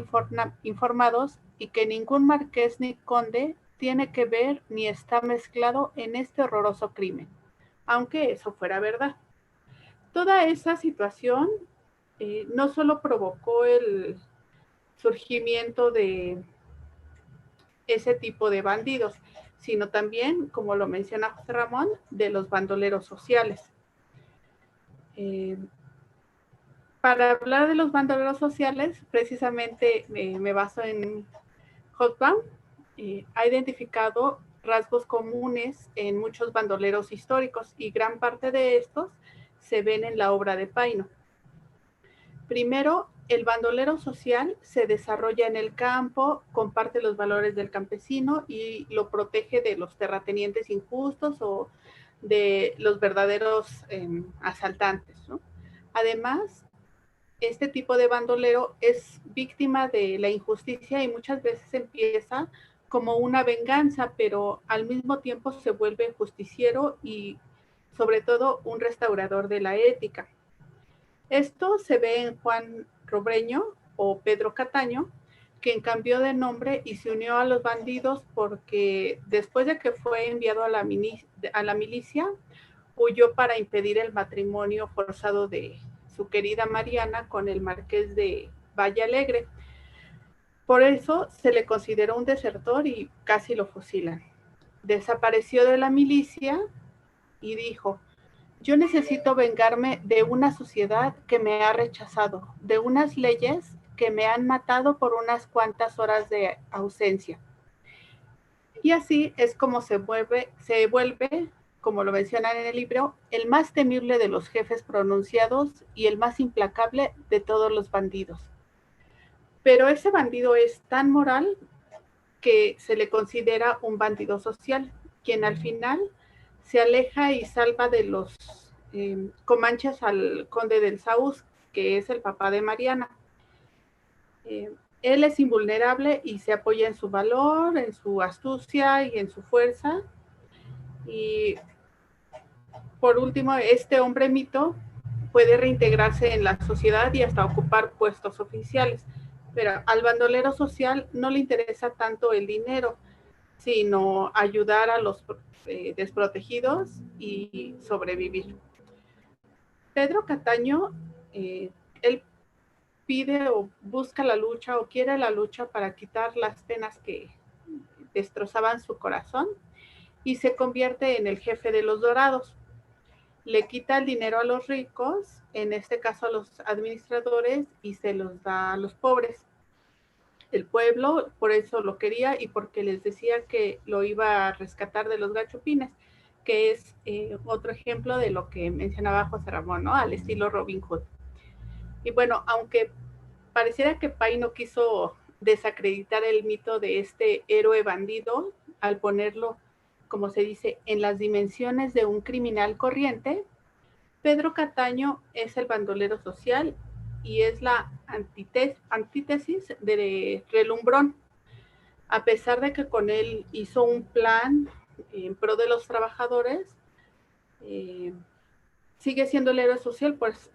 informados y que ningún marqués ni conde tiene que ver ni está mezclado en este horroroso crimen, aunque eso fuera verdad. Toda esa situación no solo provocó el surgimiento de ese tipo de bandidos, sino también, como lo menciona José Ramón, de los bandoleros sociales. Para hablar de los bandoleros sociales, precisamente me baso en Hobsbawm. Ha identificado rasgos comunes en muchos bandoleros históricos y gran parte de estos se ven en la obra de Paino. Primero, el bandolero social se desarrolla en el campo, comparte los valores del campesino y lo protege de los terratenientes injustos o de los verdaderos asaltantes, ¿no? Además, este tipo de bandolero es víctima de la injusticia y muchas veces empieza como una venganza, pero al mismo tiempo se vuelve justiciero y sobre todo un restaurador de la ética. Esto se ve en Juan Robreño o Pedro Cataño, quien cambió de nombre y se unió a los bandidos porque después de que fue enviado a la milicia, huyó para impedir el matrimonio forzado de su querida Mariana con el marqués de Valle Alegre. Por eso se le consideró un desertor y casi lo fusilan. Desapareció de la milicia y dijo: yo necesito vengarme de una sociedad que me ha rechazado, de unas leyes que me han matado por unas cuantas horas de ausencia. Y así es como se vuelve, como lo mencionan en el libro, el más temible de los jefes pronunciados y el más implacable de todos los bandidos. Pero ese bandido es tan moral que se le considera un bandido social, quien al final se aleja y salva de los comanches al conde del Saúz, que es el papá de Mariana. Él es invulnerable y se apoya en su valor, en su astucia y en su fuerza. Y por último, este hombre mito puede reintegrarse en la sociedad y hasta ocupar puestos oficiales. Pero al bandolero social no le interesa tanto el dinero, sino ayudar a los desprotegidos y sobrevivir. Pedro Cataño, él pide o busca la lucha o quiere la lucha para quitar las penas que destrozaban su corazón y se convierte en el jefe de los dorados. Le quita el dinero a los ricos, en este caso a los administradores, y se los da a los pobres. El pueblo por eso lo quería y porque les decía que lo iba a rescatar de los gachupines, que es otro ejemplo de lo que mencionaba José Ramón, ¿no? Al estilo Robin Hood. Y bueno, aunque pareciera que Pay no quiso desacreditar el mito de este héroe bandido al ponerlo, como se dice, en las dimensiones de un criminal corriente, Pedro Cataño es el bandolero social y es la antítesis de Relumbrón. A pesar de que con él hizo un plan en pro de los trabajadores, sigue siendo el héroe social, pues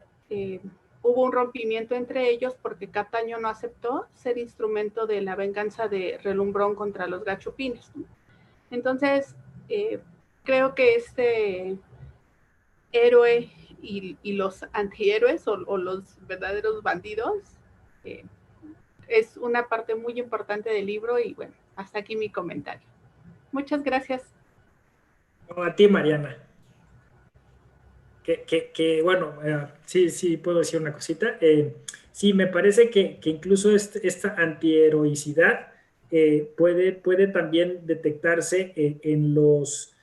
hubo un rompimiento entre ellos porque Cataño no aceptó ser instrumento de la venganza de Relumbrón contra los gachupines. Entonces, creo que este héroe y los antihéroes o los verdaderos bandidos es una parte muy importante del libro y bueno, hasta aquí mi comentario. Muchas gracias. No, a ti, Mariana. Bueno, sí, puedo decir una cosita. Sí, me parece que incluso esta antiheroicidad puede también detectarse en los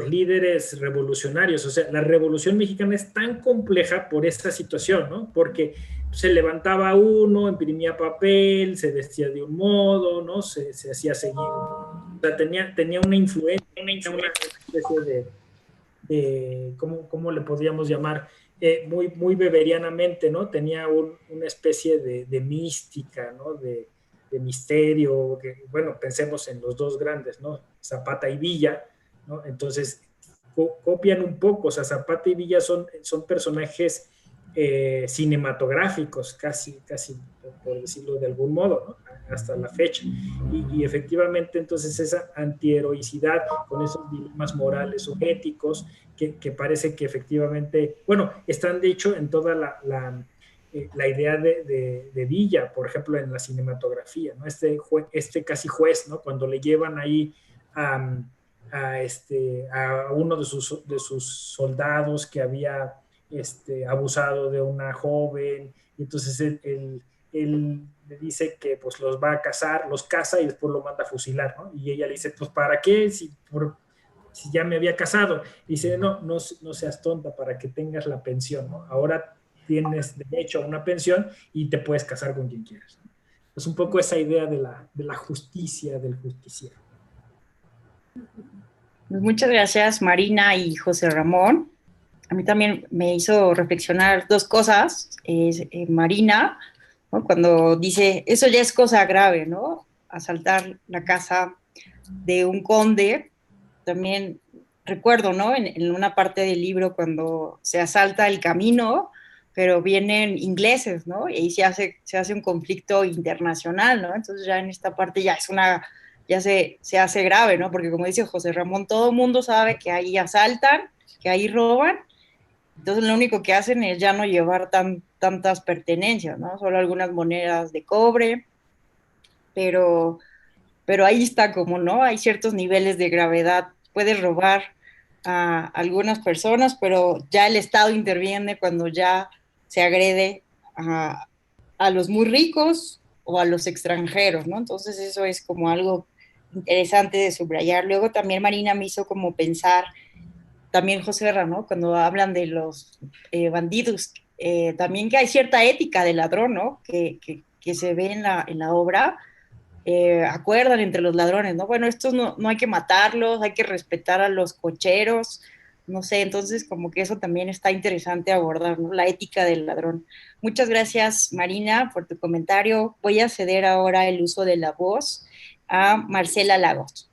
líderes revolucionarios. O sea, la Revolución Mexicana es tan compleja por esta situación, ¿no? Porque se levantaba uno, imprimía papel, se vestía de un modo, ¿no? Se hacía seguir. O sea, tenía una influencia, una especie de ¿cómo le podríamos llamar? Muy beberianamente, ¿no? Tenía una especie de mística, ¿no? De misterio, que, bueno, pensemos en los dos grandes, ¿no? Zapata y Villa, ¿no? Entonces, copian un poco, o sea, Zapata y Villa son personajes cinematográficos, casi, por decirlo de algún modo, ¿no? Hasta la fecha. Y efectivamente, entonces, esa antiheroicidad con esos dilemas morales o éticos que parece que efectivamente, bueno, están de hecho en toda la idea de Villa, por ejemplo, en la cinematografía, ¿no? Este casi juez, ¿no? Cuando le llevan ahí a uno de sus soldados que había abusado de una joven, y entonces él le dice que pues los va a cazar, los caza y después lo manda a fusilar, ¿no? Y ella le dice, pues ¿para qué? Si ya me había casado. Y dice, no seas tonta, para que tengas la pensión, ¿no? Ahora tienes derecho a una pensión y te puedes casar con quien quieras, ¿no? Es un poco esa idea de la justicia, del justiciero. Muchas gracias, Marina y José Ramón. A mí también me hizo reflexionar dos cosas. Marina, ¿no? Cuando dice, eso ya es cosa grave, ¿no? Asaltar la casa de un conde. También recuerdo, ¿no? En una parte del libro cuando se asalta el camino, pero vienen ingleses, ¿no? Y ahí se hace un conflicto internacional, ¿no? Entonces ya en esta parte ya se hace grave, ¿no? Porque como dice José Ramón, todo el mundo sabe que ahí asaltan, que ahí roban, Entonces lo único que hacen es ya no llevar tantas pertenencias, ¿no? Solo algunas monedas de cobre, pero ahí está como, ¿no? Hay ciertos niveles de gravedad. Puedes robar a algunas personas, pero ya el Estado interviene cuando ya se agrede a los muy ricos o a los extranjeros, ¿no? Entonces eso es como algo interesante de subrayar. Luego también Marina me hizo como pensar, también José Ra, ¿no? Cuando hablan de los bandidos, también que hay cierta ética de ladrón, ¿no? Que se ve en la obra, acuerdan entre los ladrones, ¿no? Bueno, estos no hay que matarlos, hay que respetar a los cocheros, no sé, entonces como que eso también está interesante abordar, ¿no? La ética del ladrón. Muchas gracias, Marina, por tu comentario. Voy a ceder ahora el uso de la voz a Marcela Lagos.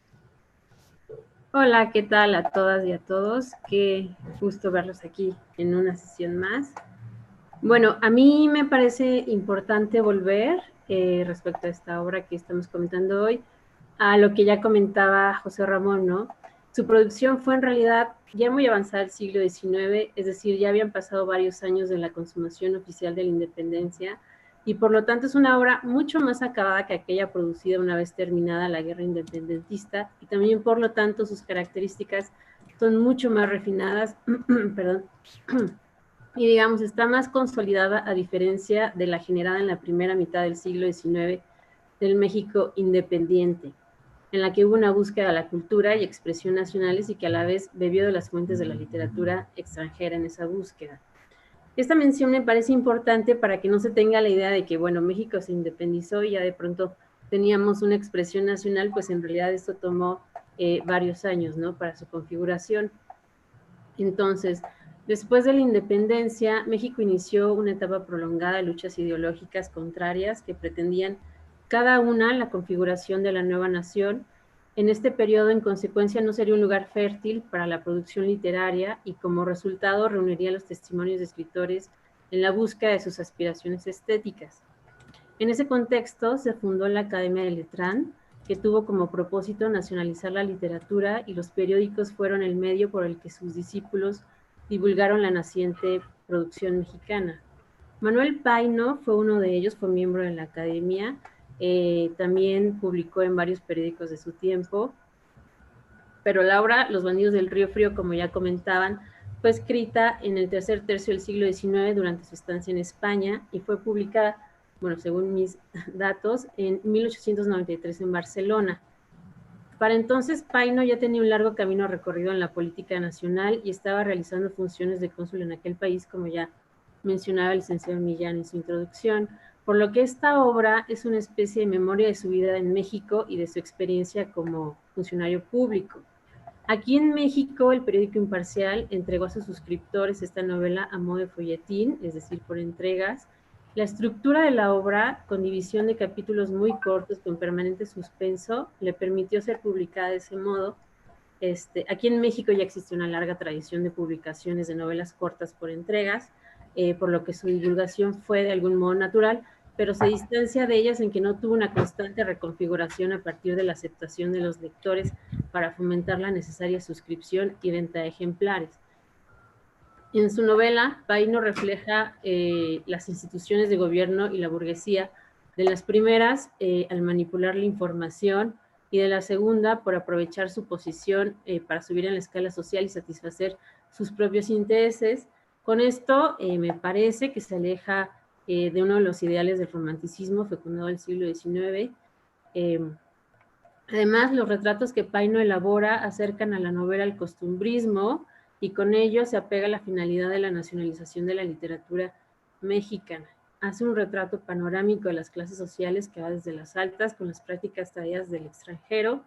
Hola, ¿qué tal a todas y a todos? Qué gusto verlos aquí en una sesión más. Bueno, a mí me parece importante volver respecto a esta obra que estamos comentando hoy, a lo que ya comentaba José Ramón, ¿no? Su producción fue en realidad ya muy avanzada del siglo XIX, es decir, ya habían pasado varios años de la consumación oficial de la independencia, y por lo tanto es una obra mucho más acabada que aquella producida una vez terminada la guerra independentista, y también por lo tanto sus características son mucho más refinadas, perdón, y digamos está más consolidada a diferencia de la generada en la primera mitad del siglo XIX del México independiente, en la que hubo una búsqueda de la cultura y expresión nacionales y que a la vez bebió de las fuentes de la literatura extranjera en esa búsqueda. Esta mención me parece importante para que no se tenga la idea de que, bueno, México se independizó y ya de pronto teníamos una expresión nacional, pues en realidad esto tomó varios años, ¿no? Para su configuración. Entonces, después de la independencia, México inició una etapa prolongada de luchas ideológicas contrarias que pretendían cada una la configuración de la nueva nación. En este periodo, en consecuencia, no sería un lugar fértil para la producción literaria y como resultado reuniría los testimonios de escritores en la búsqueda de sus aspiraciones estéticas. En ese contexto se fundó la Academia de Letrán, que tuvo como propósito nacionalizar la literatura, y los periódicos fueron el medio por el que sus discípulos divulgaron la naciente producción mexicana. Manuel Paino fue uno de ellos, fue miembro de la Academia, también publicó en varios periódicos de su tiempo, pero la obra Los bandidos del Río Frío, como ya comentaban, fue escrita en el tercer tercio del siglo XIX durante su estancia en España y fue publicada, bueno, según mis datos, en 1893 en Barcelona. Para entonces, Paino ya tenía un largo camino recorrido en la política nacional y estaba realizando funciones de cónsul en aquel país, como ya mencionaba el licenciado Millán en su introducción, por lo que esta obra es una especie de memoria de su vida en México y de su experiencia como funcionario público. Aquí en México, el periódico Imparcial entregó a sus suscriptores esta novela a modo de folletín, es decir, por entregas. La estructura de la obra, con división de capítulos muy cortos con permanente suspenso, le permitió ser publicada de ese modo. Aquí en México ya existe una larga tradición de publicaciones de novelas cortas por entregas, por lo que su divulgación fue de algún modo natural, pero se distancia de ellas en que no tuvo una constante reconfiguración a partir de la aceptación de los lectores para fomentar la necesaria suscripción y venta de ejemplares. En su novela, Paino refleja las instituciones de gobierno y la burguesía, de las primeras al manipular la información y de la segunda por aprovechar su posición para subir en la escala social y satisfacer sus propios intereses. Con esto me parece que se aleja de uno de los ideales del romanticismo fecundado del siglo XIX. Además, los retratos que Paino elabora acercan a la novela al costumbrismo y con ello se apega a la finalidad de la nacionalización de la literatura mexicana. Hace un retrato panorámico de las clases sociales que va desde las altas con las prácticas traídas del extranjero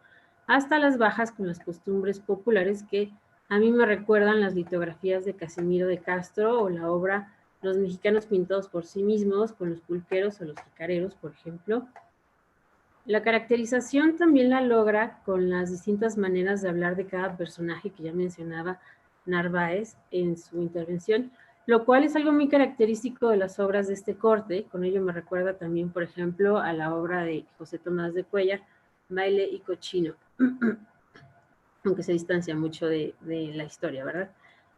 hasta las bajas con las costumbres populares que a mí me recuerdan las litografías de Casimiro de Castro o la obra Los mexicanos pintados por sí mismos con los pulqueros o los jicareros, por ejemplo. La caracterización también la logra con las distintas maneras de hablar de cada personaje que ya mencionaba Narváez en su intervención, lo cual es algo muy característico de las obras de este corte. Con ello me recuerda también, por ejemplo, a la obra de José Tomás de Cuéllar, Baile y Cochino, aunque se distancia mucho de la historia, ¿verdad?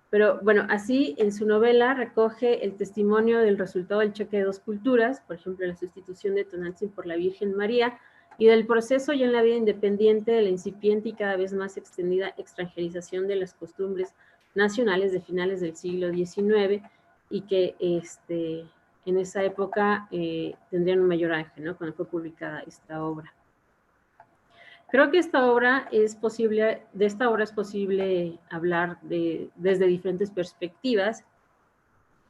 Pero bueno, así en su novela recoge el testimonio del resultado del choque de dos culturas, por ejemplo, la sustitución de Tonantzin por la Virgen María, y del proceso ya en la vida independiente de la incipiente y cada vez más extendida extranjerización de las costumbres nacionales de finales del siglo XIX, y que en esa época tendrían un mayor auge, ¿no?, cuando fue publicada esta obra. Creo que de esta obra es posible hablar desde diferentes perspectivas,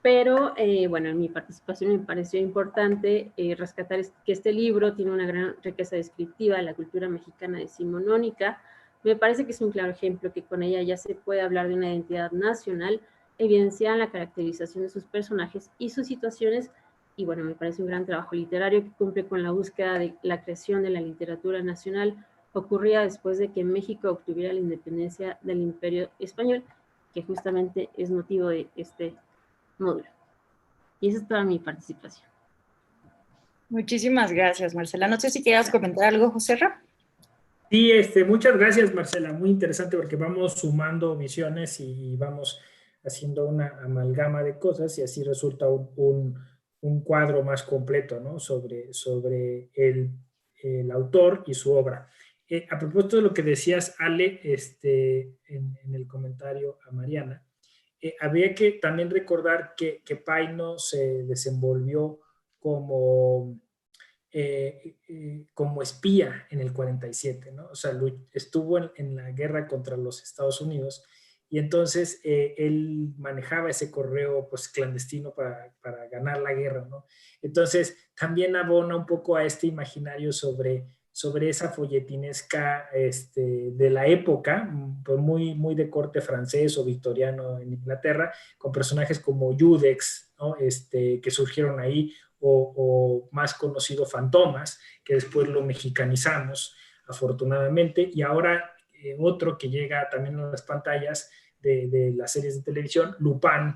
pero bueno, en mi participación me pareció importante rescatar que este libro tiene una gran riqueza descriptiva de la cultura mexicana decimonónica. Me parece que es un claro ejemplo que con ella ya se puede hablar de una identidad nacional, evidenciada en la caracterización de sus personajes y sus situaciones, y bueno, me parece un gran trabajo literario que cumple con la búsqueda de la creación de la literatura nacional ocurría después de que México obtuviera la independencia del Imperio Español, que justamente es motivo de este módulo. Y esa es toda mi participación. Muchísimas gracias, Marcela. No sé si quieras comentar algo, Joserra. Sí, muchas gracias, Marcela. Muy interesante porque vamos sumando visiones y vamos haciendo una amalgama de cosas y así resulta un cuadro más completo, ¿no?, sobre el autor y su obra. A propósito de lo que decías, Ale, en el comentario a Mariana, habría que también recordar que Paino se desenvolvió como espía en el 47, ¿no? O sea, estuvo en la guerra contra los Estados Unidos y entonces él manejaba ese correo pues clandestino para ganar la guerra, ¿no? Entonces también abona un poco a este imaginario sobre esa folletinesca de la época, pues muy de corte francés o victoriano en Inglaterra, con personajes como Judex, ¿no?, que surgieron ahí, o más conocido Fantomas, que después lo mexicanizamos afortunadamente, y ahora otro que llega también a las pantallas de las series de televisión, Lupin,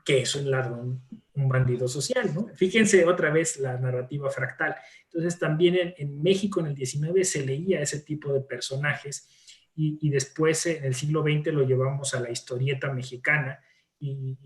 que es un ladrón, un bandido social, ¿no? Fíjense otra vez la narrativa fractal. Entonces también en México en el 19 se leía ese tipo de personajes y después en el siglo XX lo llevamos a la historieta mexicana y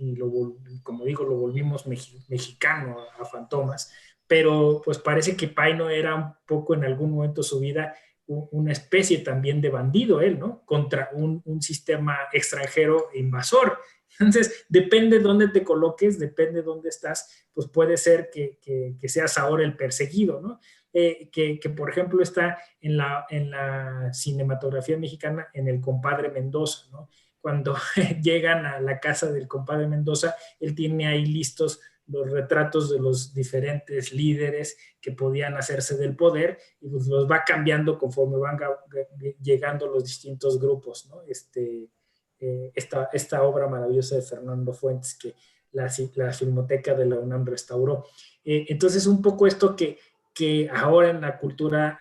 como digo, lo volvimos mexicano a Fantomas, pero pues parece que Paino era un poco en algún momento de su vida una especie también de bandido él, ¿no?, contra un sistema extranjero e invasor. Entonces, depende de dónde te coloques, depende de dónde estás, pues puede ser que seas ahora el perseguido, ¿no? Que por ejemplo está en la cinematografía mexicana en El Compadre Mendoza, ¿no? Cuando llegan a la casa del Compadre Mendoza, él tiene ahí listos los retratos de los diferentes líderes que podían hacerse del poder y pues los va cambiando conforme van llegando los distintos grupos, ¿no? Esta obra maravillosa de Fernando Fuentes que la Filmoteca de la UNAM restauró. Entonces, un poco esto que ahora en la cultura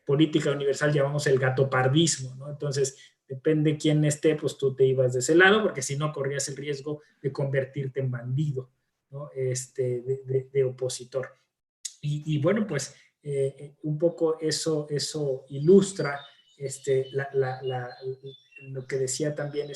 política universal llamamos el gatopardismo, ¿no? Entonces, depende quién esté, pues tú te ibas de ese lado, porque si no corrías el riesgo de convertirte en bandido, ¿no?, de opositor. Y bueno, pues un poco eso ilustra lo que decía también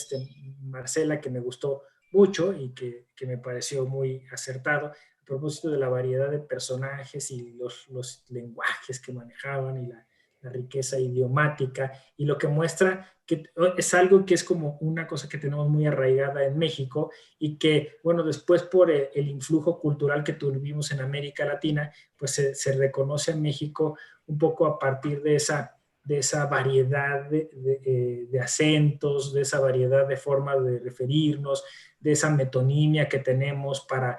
Marcela, que me gustó mucho y que me pareció muy acertado, a propósito de la variedad de personajes y los lenguajes que manejaban y la riqueza idiomática, y lo que muestra que es algo que es como una cosa que tenemos muy arraigada en México y que, bueno, después por el influjo cultural que tuvimos en América Latina, pues se reconoce en México un poco a partir de esa variedad de acentos, de esa variedad de formas de referirnos, de esa metonimia que tenemos para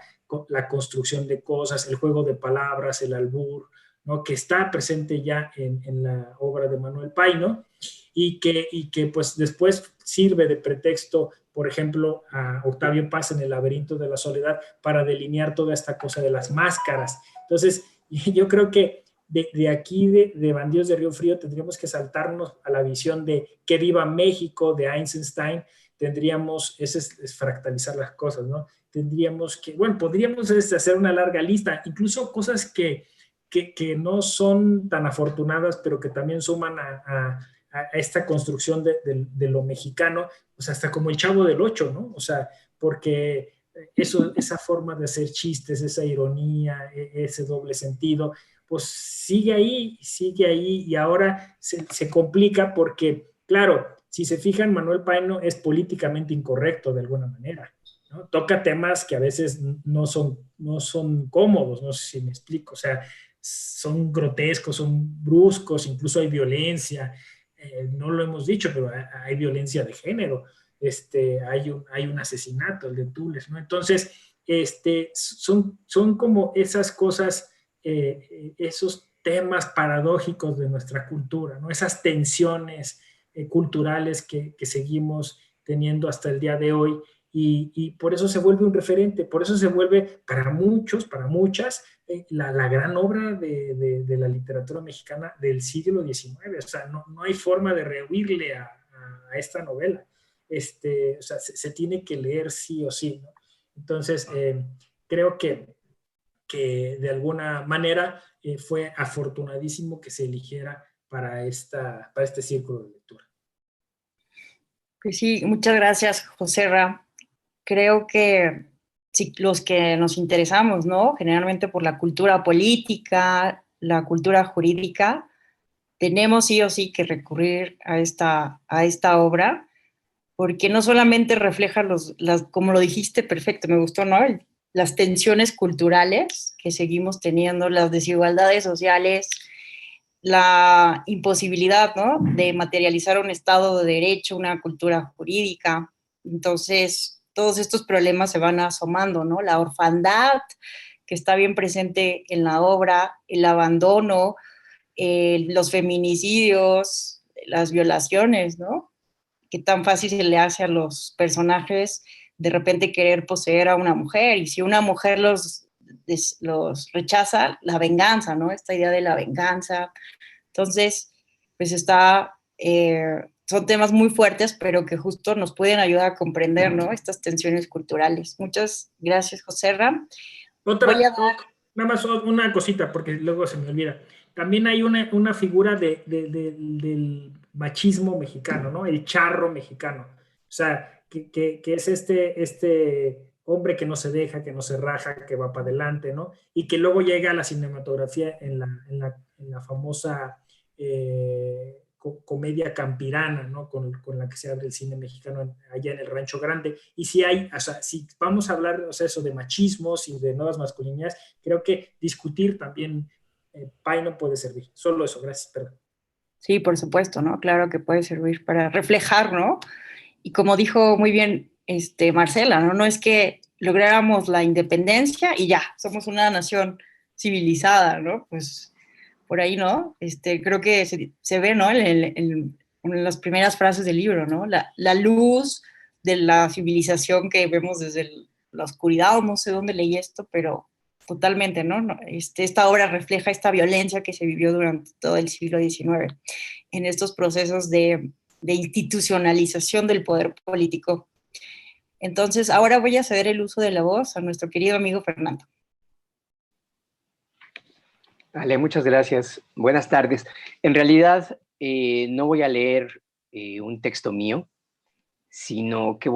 la construcción de cosas, el juego de palabras, el albur, ¿no?, que está presente ya en la obra de Manuel Paino y que pues después sirve de pretexto, por ejemplo, a Octavio Paz en El laberinto de la soledad para delinear toda esta cosa de las máscaras. Entonces, yo creo que de aquí, de Bandidos de Río Frío, tendríamos que saltarnos a la visión de Que viva México, de Eisenstein. Tendríamos, es fractalizar las cosas, ¿no? Tendríamos que, bueno, podríamos hacer una larga lista, incluso cosas que no son tan afortunadas, pero que también suman a a esta construcción de lo mexicano, pues hasta como el Chavo del Ocho, ¿no? O sea, porque esa forma de hacer chistes, esa ironía, ese doble sentido, pues sigue ahí, y ahora se complica porque, claro, si se fijan, Manuel Paino es políticamente incorrecto de alguna manera, ¿no? Toca temas que a veces no son cómodos, no sé si me explico, o sea, son grotescos, son bruscos, incluso hay violencia, no lo hemos dicho, pero hay violencia de género, hay un asesinato, el de Tules, ¿no? Entonces, son como esas cosas, esos temas paradójicos de nuestra cultura, ¿no? Esas tensiones culturales que seguimos teniendo hasta el día de hoy, y por eso se vuelve un referente, por eso se vuelve para muchos, para muchas, la gran obra de la literatura mexicana del siglo XIX. O sea, no hay forma de rehuirle a esta novela. O sea, se tiene que leer sí o sí, ¿no? Entonces, creo que de alguna manera fue afortunadísimo que se eligiera para este círculo de lectura. Pues sí, muchas gracias, Joserra. Creo que sí, los que nos interesamos, ¿no? Generalmente por la cultura política, la cultura jurídica, tenemos sí o sí que recurrir a esta obra, porque no solamente refleja como lo dijiste perfecto, me gustó, ¿no? Las tensiones culturales que seguimos teniendo, las desigualdades sociales, la imposibilidad, ¿no? De materializar un Estado de Derecho, una cultura jurídica. Entonces, todos estos problemas se van asomando, ¿no? La orfandad, que está bien presente en la obra, el abandono, los feminicidios, las violaciones, ¿no? Que tan fácil se le hace a los personajes de repente querer poseer a una mujer, y si una mujer los rechaza, la venganza, ¿no? Esta idea de la venganza. Entonces, pues son temas muy fuertes, pero que justo nos pueden ayudar a comprender, ¿no? Estas tensiones culturales. Muchas gracias, Joserra. Nada más una cosita, porque luego se me olvida. También hay una figura del machismo mexicano, ¿no? El charro mexicano. O sea, que es este hombre que no se deja, que no se raja, que va para adelante, ¿no? Y que luego llega a la cinematografía en la famosa comedia campirana, ¿no? Con la que se abre el cine mexicano allá en el Rancho Grande. Y o sea, si vamos a hablar, o sea, eso de machismos y de nuevas masculinidades, creo que discutir también Paino puede servir. Solo eso, gracias, perdón. Sí, por supuesto, ¿no? Claro que puede servir para reflejar, ¿no? Y como dijo muy bien Marcela, ¿no? No es que lográramos la independencia y ya, somos una nación civilizada, ¿no? Pues por ahí, ¿no? Creo que se ve, ¿no? En las primeras frases del libro, ¿no? La luz de la civilización que vemos desde la oscuridad, o no sé dónde leí esto, pero totalmente, ¿no? Esta obra refleja esta violencia que se vivió durante todo el siglo XIX en estos procesos de institucionalización del poder político. Entonces, ahora voy a ceder el uso de la voz a nuestro querido amigo Fernando. Vale, muchas gracias. Buenas tardes. En realidad, no voy a leer un texto mío, sino que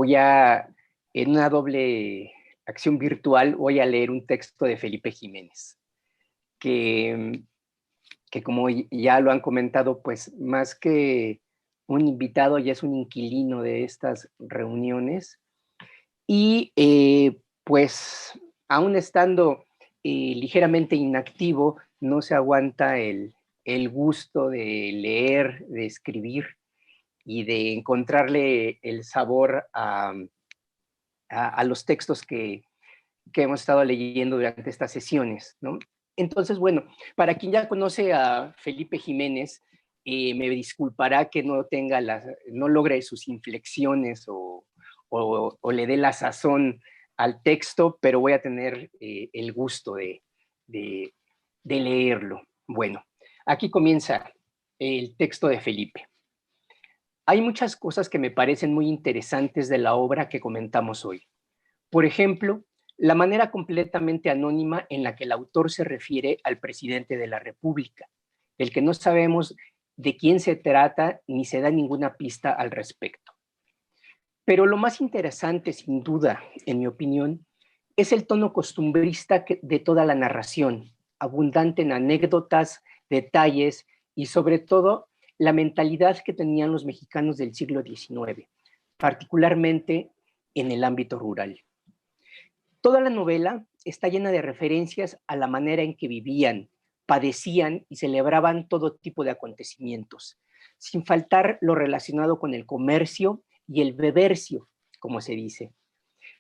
en una doble acción virtual, voy a leer un texto de Felipe Jiménez, que como ya lo han comentado, pues más que un invitado, ya es un inquilino de estas reuniones. Y pues, aún estando ligeramente inactivo, no se aguanta el gusto de leer, de escribir y de encontrarle el sabor a los textos que hemos estado leyendo durante estas sesiones, ¿no? Entonces, bueno, para quien ya conoce a Felipe Jiménez, me disculpará que no logre sus inflexiones o le dé la sazón al texto, pero voy a tener el gusto de leerlo. Bueno, aquí comienza el texto de Felipe. Hay muchas cosas que me parecen muy interesantes de la obra que comentamos hoy. Por ejemplo, la manera completamente anónima en la que el autor se refiere al presidente de la República, del que no sabemos de quién se trata ni se da ninguna pista al respecto. Pero lo más interesante, sin duda, en mi opinión, es el tono costumbrista de toda la narración, abundante en anécdotas, detalles y sobre todo la mentalidad que tenían los mexicanos del siglo XIX, particularmente en el ámbito rural. Toda la novela está llena de referencias a la manera en que vivían, padecían y celebraban todo tipo de acontecimientos, sin faltar lo relacionado con el comercio y el bebercio, como se dice.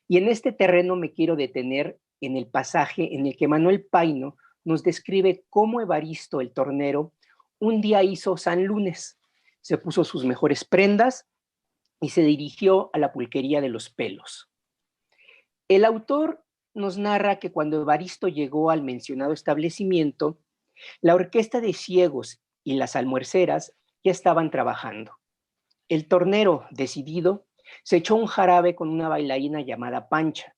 Y en este terreno me quiero detener en el pasaje en el que Manuel Paino nos describe cómo Evaristo el tornero un día hizo San Lunes, se puso sus mejores prendas y se dirigió a la pulquería de Los Pelos. El autor nos narra que cuando Evaristo llegó al mencionado establecimiento, la orquesta de ciegos y las almuerceras ya estaban trabajando. El tornero, decidido, se echó un jarabe con una bailarina llamada Pancha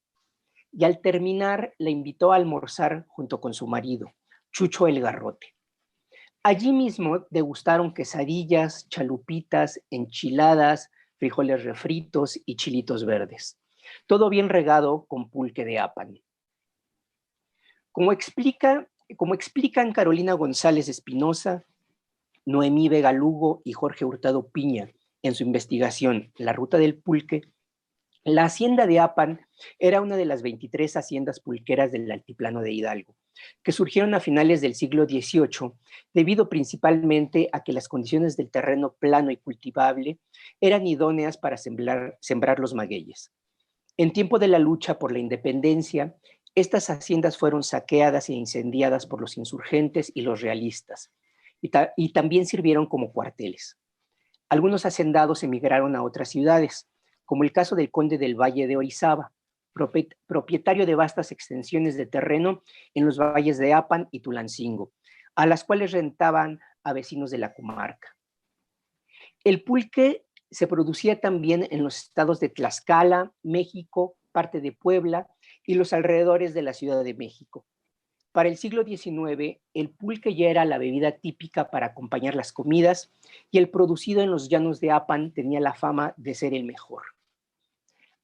y al terminar la invitó a almorzar junto con su marido, Chucho el Garrote. Allí mismo degustaron quesadillas, chalupitas, enchiladas, frijoles refritos y chilitos verdes. Todo bien regado con pulque de Apan. Como explican Carolina González Espinosa, Noemí Vega Lugo y Jorge Hurtado Piña en su investigación La Ruta del Pulque, la hacienda de Apan era una de las 23 haciendas pulqueras del altiplano de Hidalgo, que surgieron a finales del siglo XVIII debido principalmente a que las condiciones del terreno plano y cultivable eran idóneas para sembrar los magueyes. En tiempo de la lucha por la independencia, estas haciendas fueron saqueadas e incendiadas por los insurgentes y los realistas, y también sirvieron como cuarteles. Algunos hacendados emigraron a otras ciudades, como el caso del conde del Valle de Orizaba, propietario de vastas extensiones de terreno en los valles de Apan y Tulancingo, a las cuales rentaban a vecinos de la comarca. El pulque se producía también en los estados de Tlaxcala, México, parte de Puebla y los alrededores de la Ciudad de México. Para el siglo XIX, el pulque ya era la bebida típica para acompañar las comidas y el producido en los llanos de Apan tenía la fama de ser el mejor.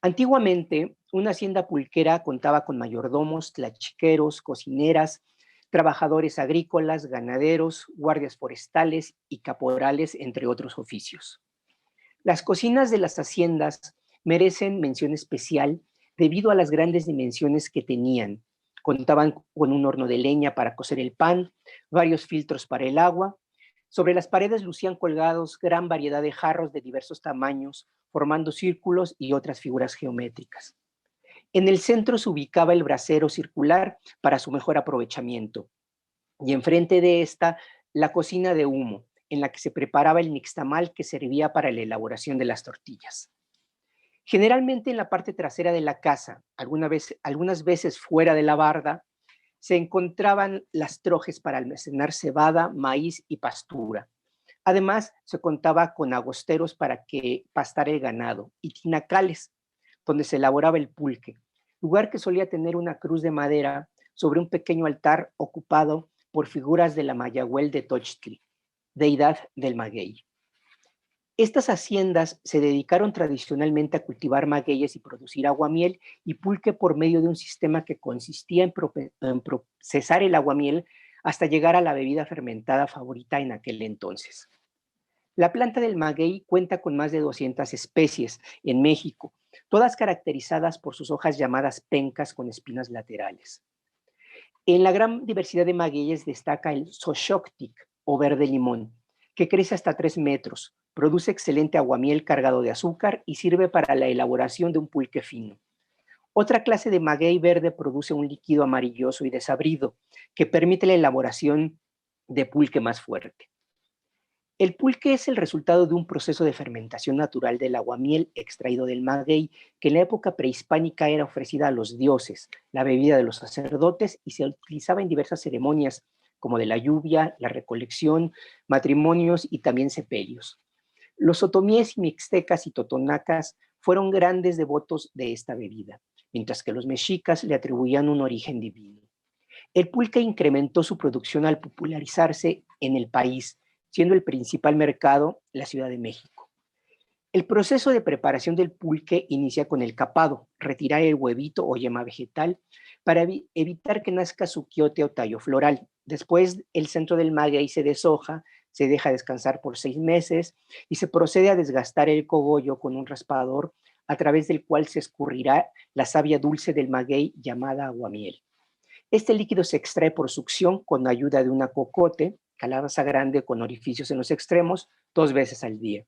Antiguamente, una hacienda pulquera contaba con mayordomos, tlachiqueros, cocineras, trabajadores agrícolas, ganaderos, guardias forestales y caporales, entre otros oficios. Las cocinas de las haciendas merecen mención especial debido a las grandes dimensiones que tenían. Contaban con un horno de leña para cocer el pan, varios filtros para el agua. Sobre las paredes lucían colgados gran variedad de jarros de diversos tamaños, formando círculos y otras figuras geométricas. En el centro se ubicaba el brasero circular para su mejor aprovechamiento, y enfrente de esta, la cocina de humo, en la que se preparaba el nixtamal que servía para la elaboración de las tortillas. Generalmente en la parte trasera de la casa, algunas veces fuera de la barda, se encontraban las trojes para almacenar cebada, maíz y pastura. Además, se contaba con agosteros para que pastara el ganado y tinacales, donde se elaboraba el pulque, lugar que solía tener una cruz de madera sobre un pequeño altar ocupado por figuras de la Mayagüel de Tochtli, deidad del maguey. Estas haciendas se dedicaron tradicionalmente a cultivar magueyes y producir aguamiel y pulque por medio de un sistema que consistía en procesar el aguamiel hasta llegar a la bebida fermentada favorita en aquel entonces. La planta del maguey cuenta con más de 200 especies en México, todas caracterizadas por sus hojas llamadas pencas con espinas laterales. En la gran diversidad de magueyes destaca el xoxoctic o verde limón, que crece hasta 3 metros, produce excelente aguamiel cargado de azúcar y sirve para la elaboración de un pulque fino. Otra clase de maguey verde produce un líquido amarilloso y desabrido que permite la elaboración de pulque más fuerte. El pulque es el resultado de un proceso de fermentación natural del aguamiel extraído del maguey, que en la época prehispánica era ofrecida a los dioses, la bebida de los sacerdotes, y se utilizaba en diversas ceremonias, como de la lluvia, la recolección, matrimonios y también sepelios. Los otomíes, mixtecas y totonacas fueron grandes devotos de esta bebida, mientras que los mexicas le atribuían un origen divino. El pulque incrementó su producción al popularizarse en el país, siendo el principal mercado la Ciudad de México. El proceso de preparación del pulque inicia con el capado, retirar el huevito o yema vegetal para evitar que nazca su quiote o tallo floral. Después, el centro del maguey se deshoja, se deja descansar por 6 meses y se procede a desgastar el cogollo con un raspador a través del cual se escurrirá la savia dulce del maguey llamada aguamiel. Este líquido se extrae por succión con ayuda de una cocote, calabaza grande con orificios en los extremos, 2 veces al día.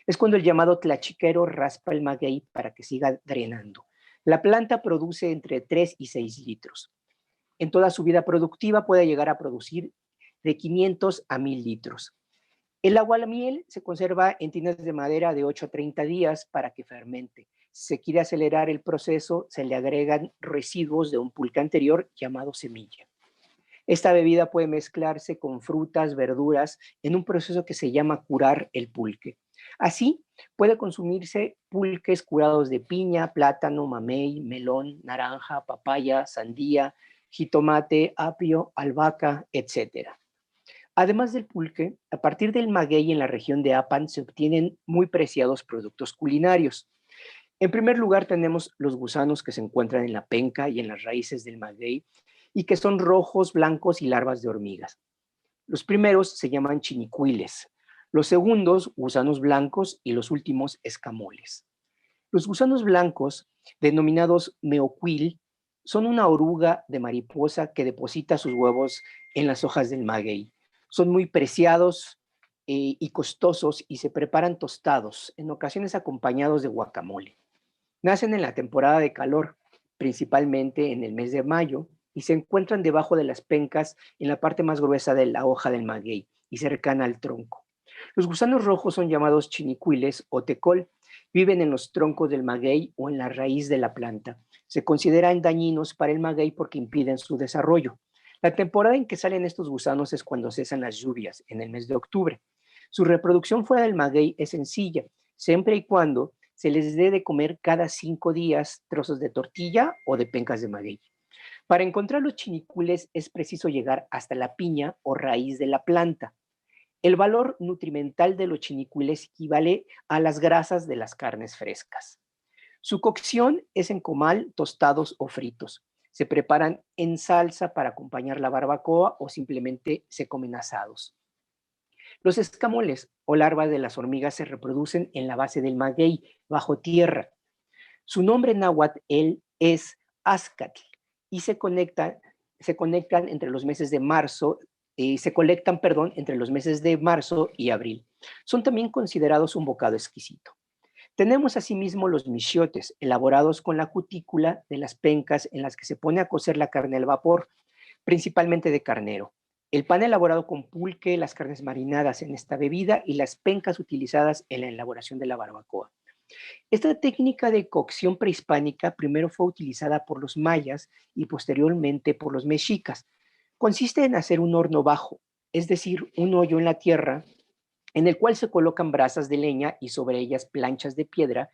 Es cuando el llamado tlachiquero raspa el maguey para que siga drenando. La planta produce entre 3 y 6 litros. En toda su vida productiva puede llegar a producir de 500 a 1000 litros. El aguamiel se conserva en tinas de madera de 8 a 30 días para que fermente. Si se quiere acelerar el proceso, se le agregan residuos de un pulque anterior llamado semilla. Esta bebida puede mezclarse con frutas, verduras, en un proceso que se llama curar el pulque. Así, puede consumirse pulques curados de piña, plátano, mamey, melón, naranja, papaya, sandía, jitomate, apio, albahaca, etc. Además del pulque, a partir del maguey en la región de Apan se obtienen muy preciados productos culinarios. En primer lugar tenemos los gusanos que se encuentran en la penca y en las raíces del maguey y que son rojos, blancos y larvas de hormigas. Los primeros se llaman chinicuiles, los segundos gusanos blancos y los últimos escamoles. Los gusanos blancos, denominados meocuil, son una oruga de mariposa que deposita sus huevos en las hojas del maguey. Son muy preciados y costosos y se preparan tostados, en ocasiones acompañados de guacamole. Nacen en la temporada de calor, principalmente en el mes de mayo, y se encuentran debajo de las pencas en la parte más gruesa de la hoja del maguey y cercana al tronco. Los gusanos rojos son llamados chinicuiles o tecol. Viven en los troncos del maguey o en la raíz de la planta. Se consideran dañinos para el maguey porque impiden su desarrollo. La temporada en que salen estos gusanos es cuando cesan las lluvias, en el mes de octubre. Su reproducción fuera del maguey es sencilla, siempre y cuando se les dé de comer cada 5 días trozos de tortilla o de pencas de maguey. Para encontrar los chinicuiles es preciso llegar hasta la piña o raíz de la planta. El valor nutrimental de los chinicuiles equivale a las grasas de las carnes frescas. Su cocción es en comal, tostados o fritos. Se preparan en salsa para acompañar la barbacoa o simplemente se comen asados. Los escamoles o larvas de las hormigas se reproducen en la base del maguey, bajo tierra. Su nombre náhuatl es azcatl y se colectan entre los meses de marzo entre los meses de marzo y abril. Son también considerados un bocado exquisito. Tenemos asimismo los michiotes, elaborados con la cutícula de las pencas en las que se pone a cocer la carne al vapor, principalmente de carnero. El pan elaborado con pulque, las carnes marinadas en esta bebida y las pencas utilizadas en la elaboración de la barbacoa. Esta técnica de cocción prehispánica primero fue utilizada por los mayas y posteriormente por los mexicas. Consiste en hacer un horno bajo, es decir, un hoyo en la tierra en el cual se colocan brasas de leña y sobre ellas planchas de piedra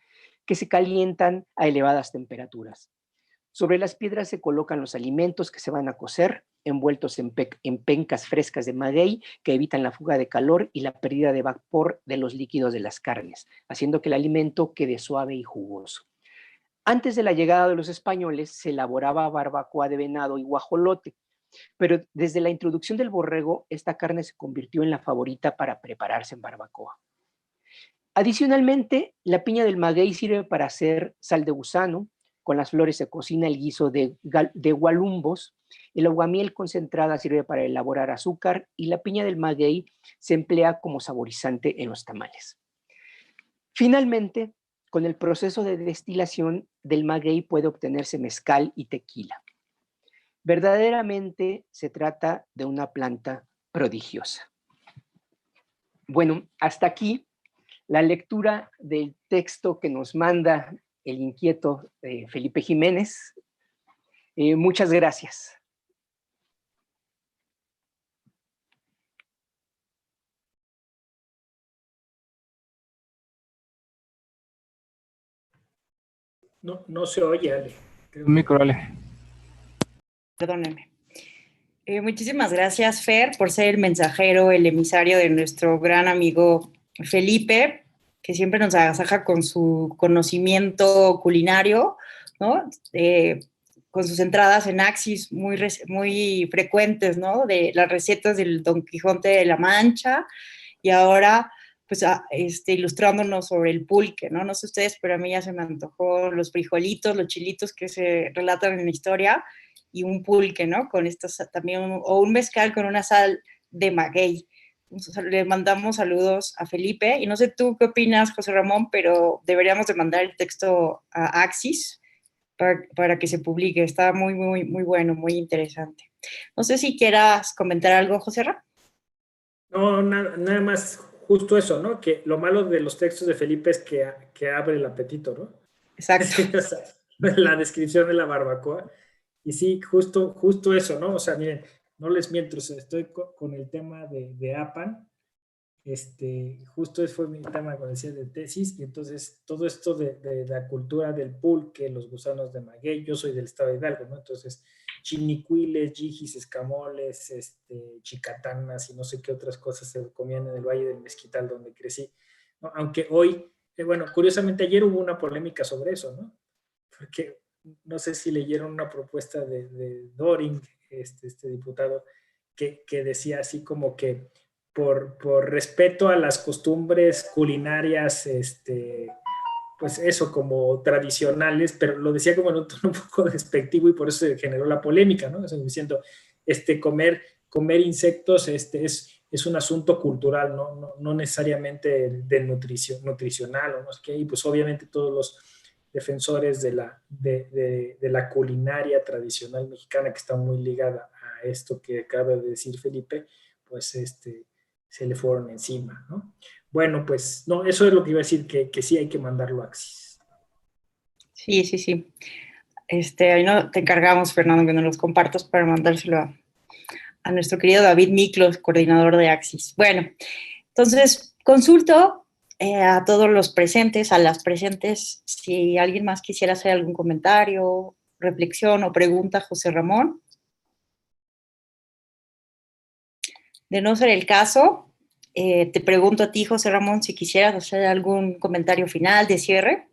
que se calientan a elevadas temperaturas. Sobre las piedras se colocan los alimentos que se van a cocer, envueltos en pencas frescas de maguey que evitan la fuga de calor y la pérdida de vapor de los líquidos de las carnes, haciendo que el alimento quede suave y jugoso. Antes de la llegada de los españoles se elaboraba barbacoa de venado y guajolote, pero desde la introducción del borrego, esta carne se convirtió en la favorita para prepararse en barbacoa. Adicionalmente, la piña del maguey sirve para hacer sal de gusano, con las flores se cocina el guiso de gualumbos, el aguamiel concentrada sirve para elaborar azúcar y la piña del maguey se emplea como saborizante en los tamales. Finalmente, con el proceso de destilación del maguey puede obtenerse mezcal y tequila. Verdaderamente se trata de una planta prodigiosa. Bueno, hasta aquí la lectura del texto que nos manda el inquieto Felipe Jiménez. Muchas gracias. No se oye, Ale. Un micro, Ale. Perdónenme. Muchísimas gracias, Fer, por ser el mensajero, el emisario de nuestro gran amigo Felipe, que siempre nos agasaja con su conocimiento culinario, ¿no? Con sus entradas en Axis muy frecuentes, ¿no? De las recetas del Don Quijote de la Mancha, y ahora, pues, ilustrándonos sobre el pulque, ¿no? No sé ustedes, pero a mí ya se me antojó los frijolitos, los chilitos que se relatan en la historia, y un pulque, ¿no? Con estos también, o un mezcal con una sal de maguey. Le mandamos saludos a Felipe, y no sé tú qué opinas, José Ramón, pero deberíamos de mandar el texto a Axis para que se publique. Está muy, muy, muy bueno, muy interesante. No sé si quieras comentar algo, José Ramón. No, nada más justo eso, ¿no? Que lo malo de los textos de Felipe es que abre el apetito, ¿no? Exacto. O sea, la descripción de la barbacoa. Y sí, justo eso, ¿no? O sea, miren, no les miento, o sea, estoy con el tema de APAN. Justo ese fue mi tema, como decía, de tesis. Y entonces, todo esto de la cultura del pulque, los gusanos de maguey, yo soy del estado de Hidalgo, ¿no? Entonces, chinicuiles, yijis, escamoles, chicatanas y no sé qué otras cosas se comían en el Valle del Mezquital, donde crecí, ¿no? Aunque hoy, bueno, curiosamente ayer hubo una polémica sobre eso, ¿no? Porque no sé si leyeron una propuesta de Doring, este diputado, que decía así como que por respeto a las costumbres culinarias, pues eso, como tradicionales, pero lo decía como en un tono un poco despectivo y por eso se generó la polémica, ¿no? O sea, diciendo, comer insectos es un asunto cultural, no necesariamente de nutricional o no sé qué, y pues obviamente todos los defensores de la culinaria tradicional mexicana, que está muy ligada a esto que acaba de decir Felipe, pues se le fueron encima, ¿no? Bueno, pues no, eso es lo que iba a decir, que sí hay que mandarlo a Axis. Sí. Ahí no te encargamos, Fernando, que nos los compartas para mandárselo a nuestro querido David Miklos, coordinador de Axis. Bueno, entonces consulto a todos los presentes, a las presentes, si alguien más quisiera hacer algún comentario, reflexión o pregunta, José Ramón. De no ser el caso, te pregunto a ti, José Ramón, si quisieras hacer algún comentario final de cierre.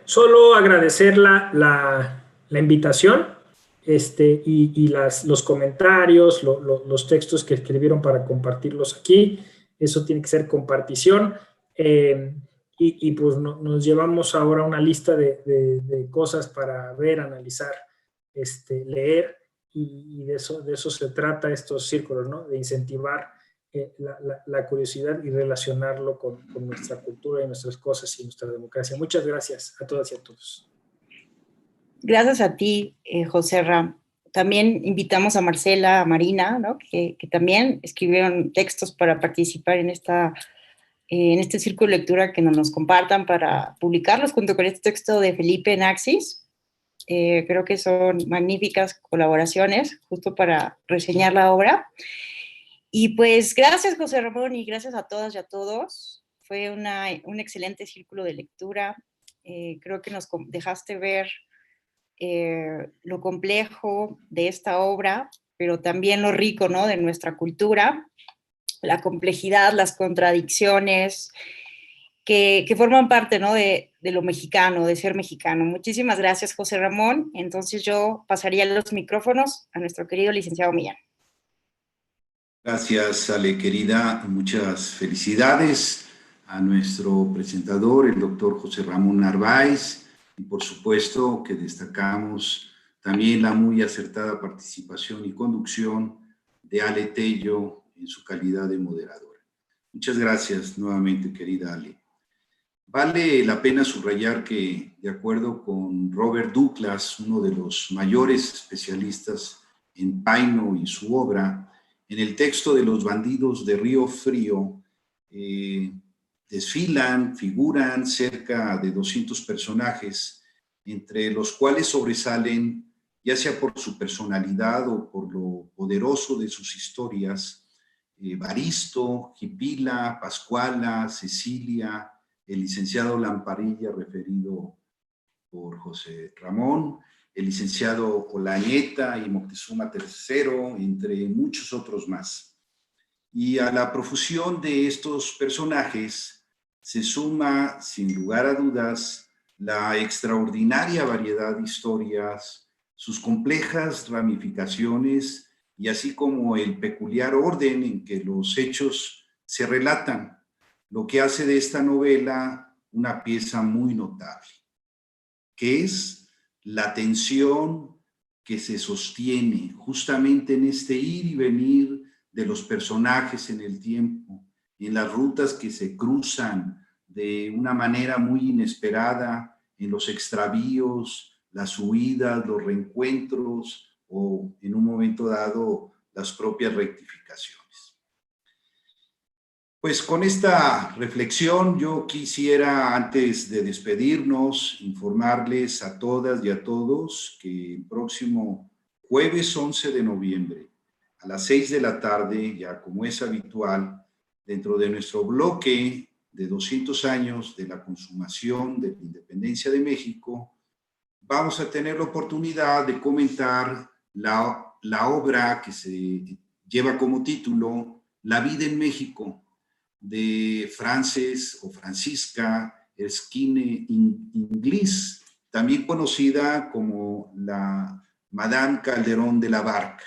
Solo agradecer la invitación y los comentarios, los textos que escribieron para compartirlos aquí. Eso tiene que ser compartición. Y pues nos llevamos ahora una lista de cosas para ver, analizar, leer, y de eso se trata estos círculos, ¿no? De incentivar la curiosidad y relacionarlo con nuestra cultura y nuestras cosas y nuestra democracia. Muchas gracias a todas y a todos. Gracias a ti, José Ram. También invitamos a Marcela, a Marina, ¿no? que también escribieron textos para participar en este círculo de lectura, que nos compartan para publicarlos junto con este texto de Felipe en Axis. Creo que son magníficas colaboraciones justo para reseñar la obra. Y pues gracias, José Ramón, y gracias a todas y a todos. Fue un excelente círculo de lectura. Creo que nos dejaste ver lo complejo de esta obra, pero también lo rico, ¿no?, de nuestra cultura, la complejidad, las contradicciones que forman parte, ¿no?, de lo mexicano, de ser mexicano. Muchísimas gracias, José Ramón. Entonces yo pasaría los micrófonos a nuestro querido licenciado Millán. Gracias, Ale, querida. Muchas felicidades a nuestro presentador, el doctor José Ramón Narváez, y por supuesto que destacamos también la muy acertada participación y conducción de Ale Tello en su calidad de moderadora. Muchas gracias nuevamente, querida Ale. Vale la pena subrayar que, de acuerdo con Robert Douglas, uno de los mayores especialistas en Paino y su obra, en el texto de Los bandidos de Río Frío, figuran cerca de 200 personajes, entre los cuales sobresalen, ya sea por su personalidad o por lo poderoso de sus historias, Baristo, Jipila, Pascuala, Cecilia, el licenciado Lamparilla, referido por José Ramón, el licenciado Olañeta y Moctezuma III, entre muchos otros más. Y a la profusión de estos personajes se suma, sin lugar a dudas, la extraordinaria variedad de historias, sus complejas ramificaciones y así como el peculiar orden en que los hechos se relatan, lo que hace de esta novela una pieza muy notable, que es la tensión que se sostiene justamente en este ir y venir de los personajes en el tiempo, en las rutas que se cruzan de una manera muy inesperada, en los extravíos, las huidas, los reencuentros o en un momento dado las propias rectificaciones. Pues con esta reflexión yo quisiera, antes de despedirnos, informarles a todas y a todos que el próximo jueves 11 de noviembre, a las 6 de la tarde, ya como es habitual, dentro de nuestro bloque de 200 años de la consumación de la independencia de México, vamos a tener la oportunidad de comentar la obra que se lleva como título La vida en México, de Frances o Francisca Erskine Inglis, también conocida como la Madame Calderón de la Barca.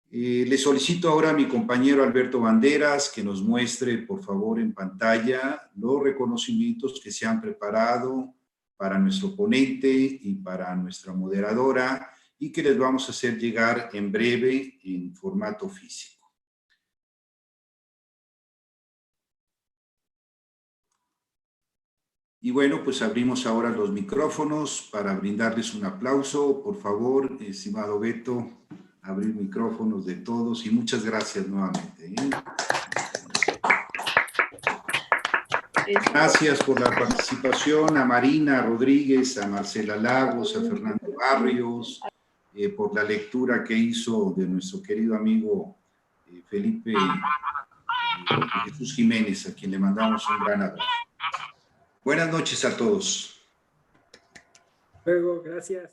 Le solicito ahora a mi compañero Alberto Banderas que nos muestre, por favor, en pantalla los reconocimientos que se han preparado para nuestro ponente y para nuestra moderadora y que les vamos a hacer llegar en breve en formato físico. Y bueno, pues abrimos ahora los micrófonos para brindarles un aplauso. Por favor, estimado Beto, abrir micrófonos de todos y muchas gracias nuevamente. Gracias por la participación a Marina Rodríguez, a Marcela Lagos, a Fernando Barrios, por la lectura que hizo de nuestro querido amigo Felipe Jesús Jiménez, a quien le mandamos un gran abrazo. Buenas noches a todos. Luego, gracias.